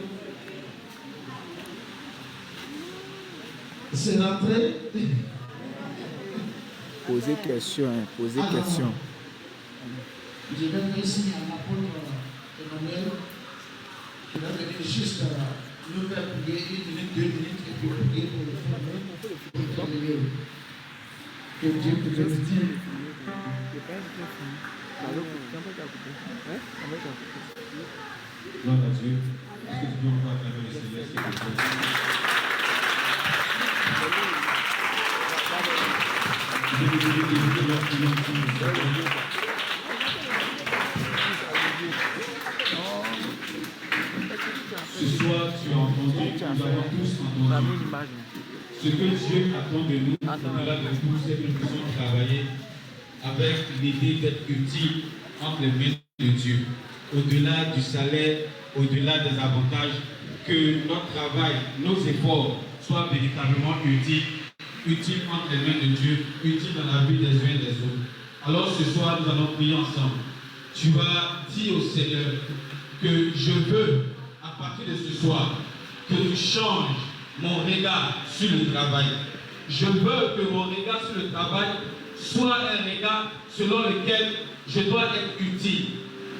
C'est rentré. Posez question, posez question. Je vais donner signe à l'apôtre Emmanuel qui va venir juste nous faire prier 1 minute, 2 minutes et puis prier pour le faire. Que Dieu te bénisse. Gloire à Dieu. Est-ce que tu peux encore acclamer le Seigneur, s'il te plaît? Ce soir, tu as entendu, nous avons tous entendu. Ce que Dieu attend de nous, au-delà de tout, c'est que nous puissions travailler avec l'idée d'être utile entre les mains de Dieu. Au-delà du salaire, au-delà des avantages, que notre travail, nos efforts soient véritablement utiles entre les mains de Dieu, utiles dans la vie des uns et des autres. Alors ce soir, nous allons prier ensemble. Tu vas dire au Seigneur que je veux, à partir de ce soir, que tu changes mon regard sur le travail. Je veux que mon regard sur le travail soit un regard selon lequel je dois être utile.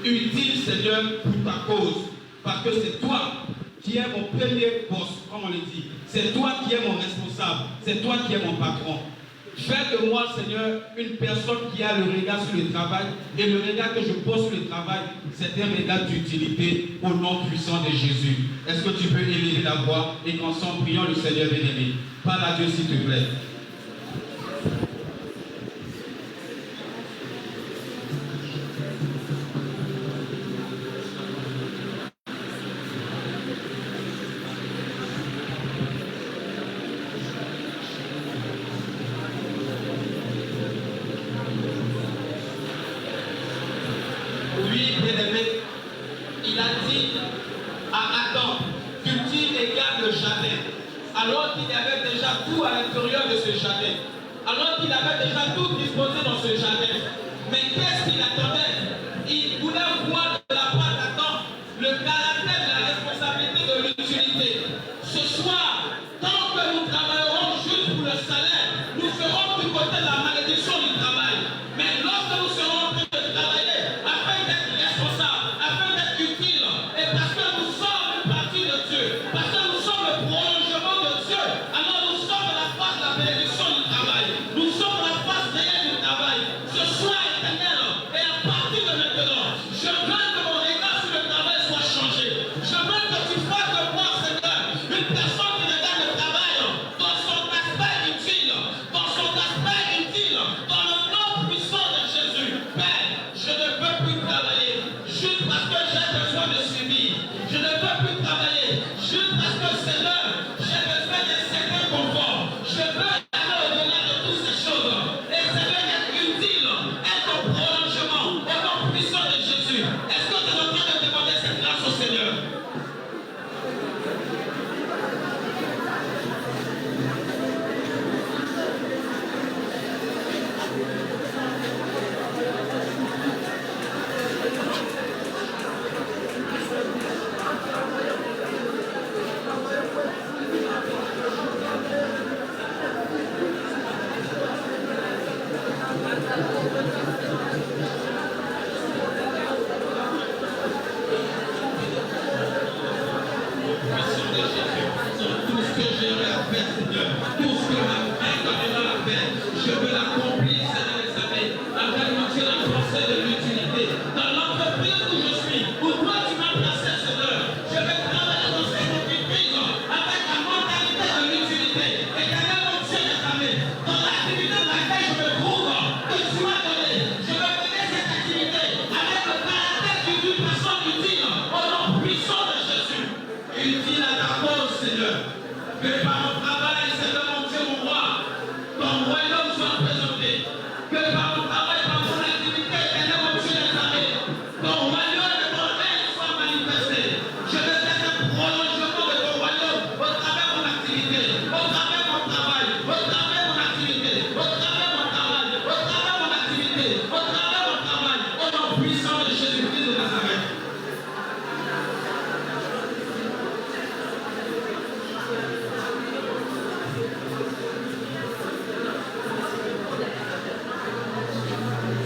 Utile, Seigneur, pour ta cause. Parce que c'est toi qui es mon premier boss, comme on le dit. C'est toi qui es mon responsable. C'est toi qui es mon patron. Fais de moi, Seigneur, une personne qui a le regard sur le travail. Et le regard que je pose sur le travail, c'est un regard d'utilité au nom puissant de Jésus. Est-ce que tu peux élever la voix et qu'ensemble prions le Seigneur bien-aimé? Parle à Dieu, s'il te plaît. Alors qu'il avait déjà tout à l'intérieur de ce jardin, alors qu'il avait déjà tout disposé dans ce jardin. Mais qu'est-ce qu'il attendait? Il voulait voir de la part d'Adam le caractère de la responsabilité de l'utilité. Ce soir, tant que nous travaillerons juste pour le salaire, nous serons du côté de la malédiction du travail. Mais lorsque nous serons en train de travailler afin d'être responsables, afin d'être utiles, et parce que nous sommes une partie de Dieu, parce que nous sommes le prolongement de Dieu, alors nous sommes la part de la bénédiction du travail. Nous utile, dans son aspect utile, dans le nom puissant de Jésus. Père, je ne peux plus travailler juste parce que j'ai besoin de subir. Je ne peux plus travailler juste parce que Seigneur, j'ai besoin d'un certain confort. Je veux aller au-delà de toutes ces choses. Et Seigneur, être utile, être au prolongement, au nom puissant de Jésus. Est-ce que tu es en train de demander cette grâce au Seigneur?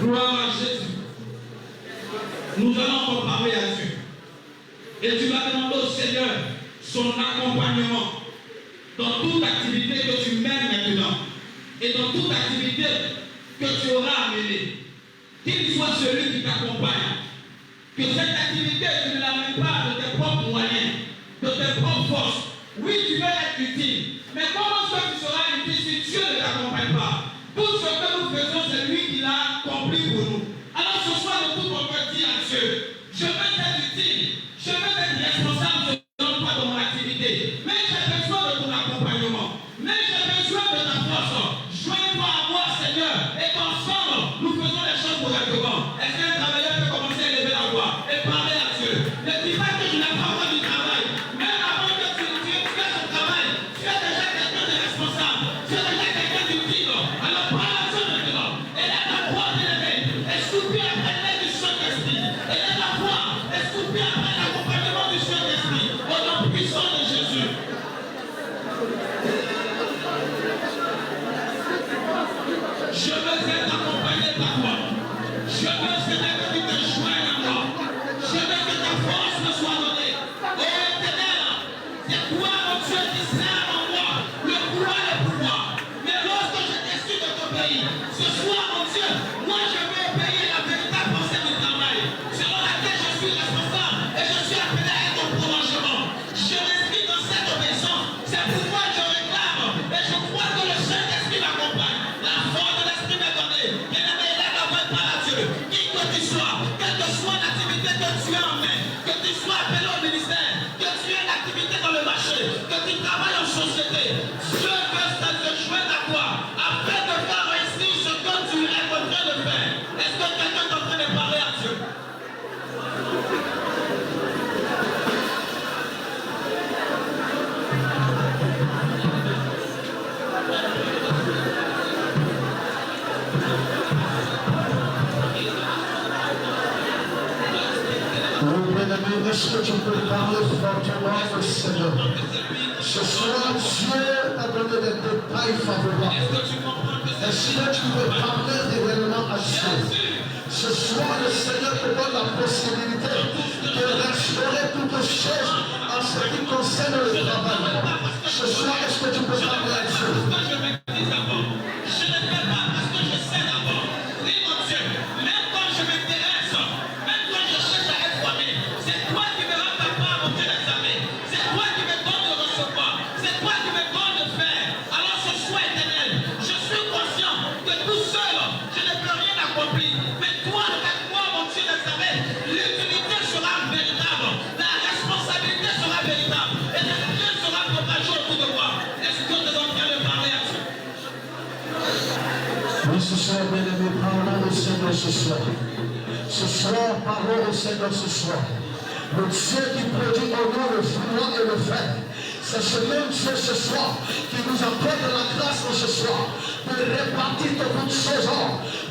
Gloire à Jésus. Nous allons encore parler à Dieu. Et tu vas demander au Seigneur son accompagnement dans toute activité que tu mènes maintenant. Et dans toute activité que tu auras à mener. Qu'il soit celui qui t'accompagne. Que cette activité, tu ne l'amènes pas de tes propres moyens, de tes propres forces. Oui, tu veux être utile. Mais comment est-ce que tu seras utile si Dieu ne t'accompagne pas? Tout ce que nous faisons, c'est lui qui l'a accompli pour nous. Alors ce soir, de tout mon cœur, dis à Dieu, je veux être utile, je veux être responsable de toi dans mon activité. Mais j'ai besoin de ton accompagnement. Mais j'ai besoin de ta force. Joins-toi à moi, Seigneur, et qu'ensemble, nous faisons les choses correctement. Est-ce qu'un travailleur peut commencer à élever la voix et parler à Dieu? Ne dis pas que je n'ai pas encore du travail. Même avant que tu fais ton travail, tu es déjà quelqu'un de responsable. Tu es déjà quelqu'un d'utile. Alors parle à Dieu maintenant. Et là, la voix élevée. Et soupire après l'aide du Saint-Esprit. Et là, la voix. Et soupire après l'accompagnement du Saint-Esprit. Au nom puissant de Jésus. Je veux être accompagné par toi. Je veux, Seigneur, que tu te joignes à moi. Je veux que ta force me soit donnée. Oh Éternel, c'est toi, mon Dieu, qui sert en moi le pouvoir. Mais lorsque je décide de t'obéir, ce soir, mon Dieu, moi je veux obéir la véritable pensée du travail, selon laquelle je suis responsable et je suis appelé à être au prolongement. Je m'inscris dans cette obéissance. C'est pourquoi je réclame et je crois que le Saint-Esprit m'accompagne. La force de l'Esprit m'est donnée. Bien-aimé, il est la voix par la Dieu. Qui que tu sois, quelle que soit l'activité que tu as en main, que tu sois appelé au ministère, que tu aies l'activité dans le marché, que tu travailles en société, Dieu veut se joindre à toi afin de faire réussir ce que tu es en train de faire. Est-ce que quelqu'un est en train de parler à Dieu? Bien-aimé, est-ce que tu peux parler fortement au Seigneur? Ce soir, Dieu a donné des détails favorables. Est-ce que tu peux parler réellement à Dieu? Ce soir, le Seigneur te donne la possibilité de restaurer toutes choses en ce qui concerne le travail. Ce soir, est-ce que tu peux parler à Dieu? Je ne fais pas parce que je sais d'abord. Oui, mon Dieu, même quand je m'intéresse, même quand je cherche à être formé, c'est toi qui me rends capable, mon Dieu, d'examen. C'est toi qui me donne de recevoir. C'est toi qui me donne de faire. Alors ce soir, Éternel, Oui, ce soir, bien-aimé, parlons au Seigneur ce soir. Ce soir, parlons au Seigneur ce soir. Le Dieu qui produit en nous le fruit et le fer. C'est ce même Dieu ce soir qui nous accorde la grâce ce soir de répartir toutes choses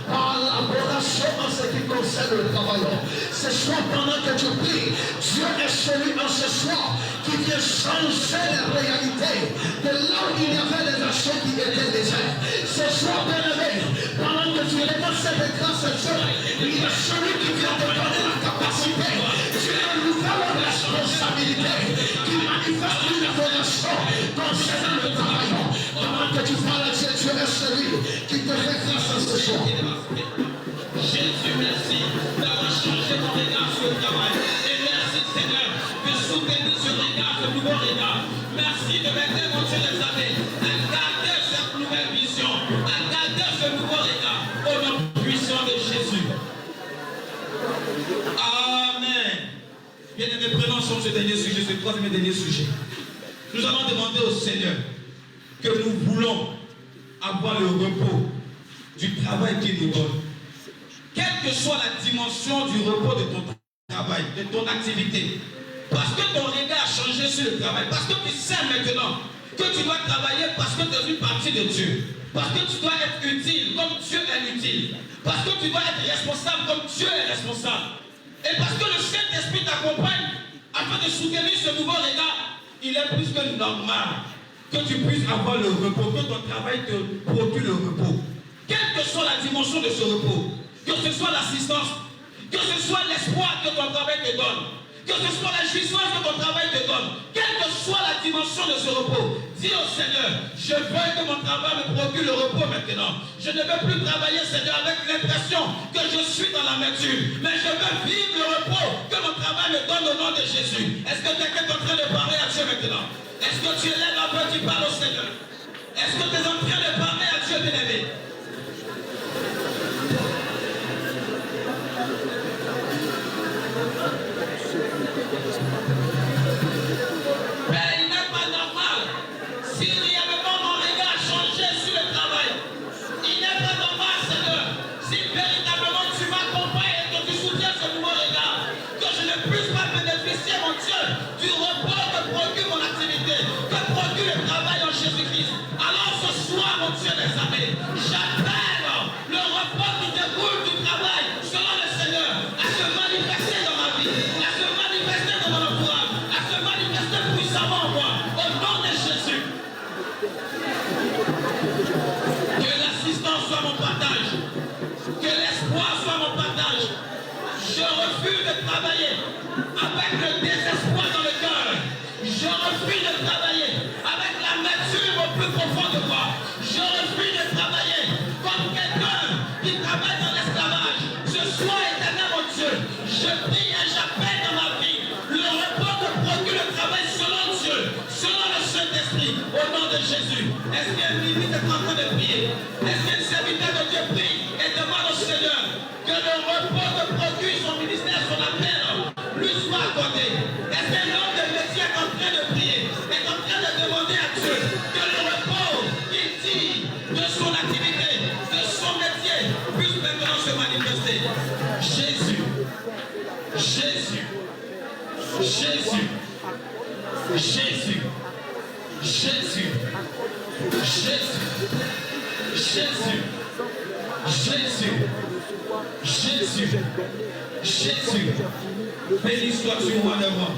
par l'adoration en ce qui concerne le travail. Ce soir, pendant que tu pries, Dieu est celui en ce soir qui vient changer la réalité de là où il y avait les actions qui étaient déjà. Ce soir, bien-aimé, pendant que tu réponds cette grâce à Dieu, il y a celui qui vient te donner la capacité. Tu as une nouvelle responsabilité qui manifeste une révélation concernant le travail. Pendant que tu parles à Dieu, Dieu est celui qui te fait grâce à ce soir. Jésus, merci d'avoir changé mon regard sur le travail. Et merci, Seigneur, de soutenir ce regard, ce nouveau regard. Merci de m'aider, mon Dieu des années, à garder cette nouvelle vision, à garder ce nouveau regard au nom puissant de Jésus. Amen. Bien-aimés, prenons ensemble ce dernier sujet, ce troisième et dernier sujet. Nous allons demander au Seigneur que nous voulons avoir le repos du travail qu'il nous donne. Quelle que soit la dimension du repos de ton travail, de ton activité, parce que ton regard a changé sur le travail, parce que tu sais maintenant que tu dois travailler parce que tu es une partie de Dieu, parce que tu dois être utile comme Dieu est utile, parce que tu dois être responsable comme Dieu est responsable, et parce que le Saint-Esprit t'accompagne afin de soutenir ce nouveau regard, il est plus que normal que tu puisses avoir le repos, que ton travail te produit le repos. Quelle que soit la dimension de ce repos, que ce soit l'assistance, que ce soit l'espoir que ton travail te donne, que ce soit la jouissance que ton travail te donne, quelle que soit la dimension de ce repos, dis au Seigneur, je veux que mon travail me procure le repos maintenant. Je ne veux plus travailler, Seigneur, avec l'impression que je suis dans l'amertume, mais je veux vivre le repos que mon travail me donne au nom de Jésus. Est-ce que quelqu'un est en train de parler à Dieu maintenant? Est-ce que tu es là un peu, tu parles au Seigneur? Est-ce que tu es en train de parler à Dieu, bien-aimé? Mais il n'est pas normal si réellement mon regard a changé sur le travail. Il n'est pas normal, Seigneur, si véritablement tu m'accompagnes et que tu soutiens ce nouveau regard, que je ne puisse pas bénéficier, mon Dieu, du repos que procure mon activité, que procure le travail en Jésus-Christ. Alors ce soir, mon Dieu des armées, j'appelle le repos qui découle du travail selon le Seigneur à se manifester dans ma vie, à se manifester dans mon entourage, à se manifester puissamment en moi, au nom de Jésus. Que l'assistance soit mon partage, que l'espoir soit mon partage. Je refuse de travailler avec le désespoir dans le cœur. Je refuse de travailler avec l'amertume au plus profond de moi. Je refuse de travailler comme quelqu'un qui travaille dans l'esclavage. Ce soir, éternel mon Dieu, je prie et j'appelle dans ma vie le repos que procure le travail selon Dieu, selon le Saint-Esprit, au nom de Jésus. Est-ce qu'un limite est en train de prier? Est-ce qu'un serviteur de Dieu prie et demande au Seigneur que le repos que procure son ministère, son appel, lui soit accordé? Est-ce qu'un homme de métier est en train de prier, est en train de demander à Dieu que le repos qu'il tire de son activité, de son métier, puisse maintenant se manifester? Jésus, Jésus, Jésus, Jésus, Jésus, Jésus, Jésus, Jésus, Jésus, Jésus. Béni sois-tu, roi des rois.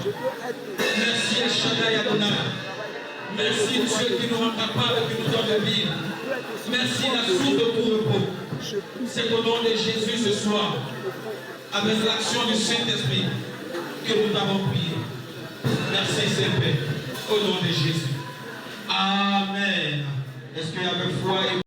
Merci El Shaddai Adonai. Merci Dieu qui nous rend capables et qui nous donne de vivre. Merci la source de tout repos. C'est au nom de Jésus ce soir, avec l'action du Saint-Esprit, que nous t'avons prié. Merci Saint-Père, au nom de Jésus. Amen. Est-ce qu'il y avait foi et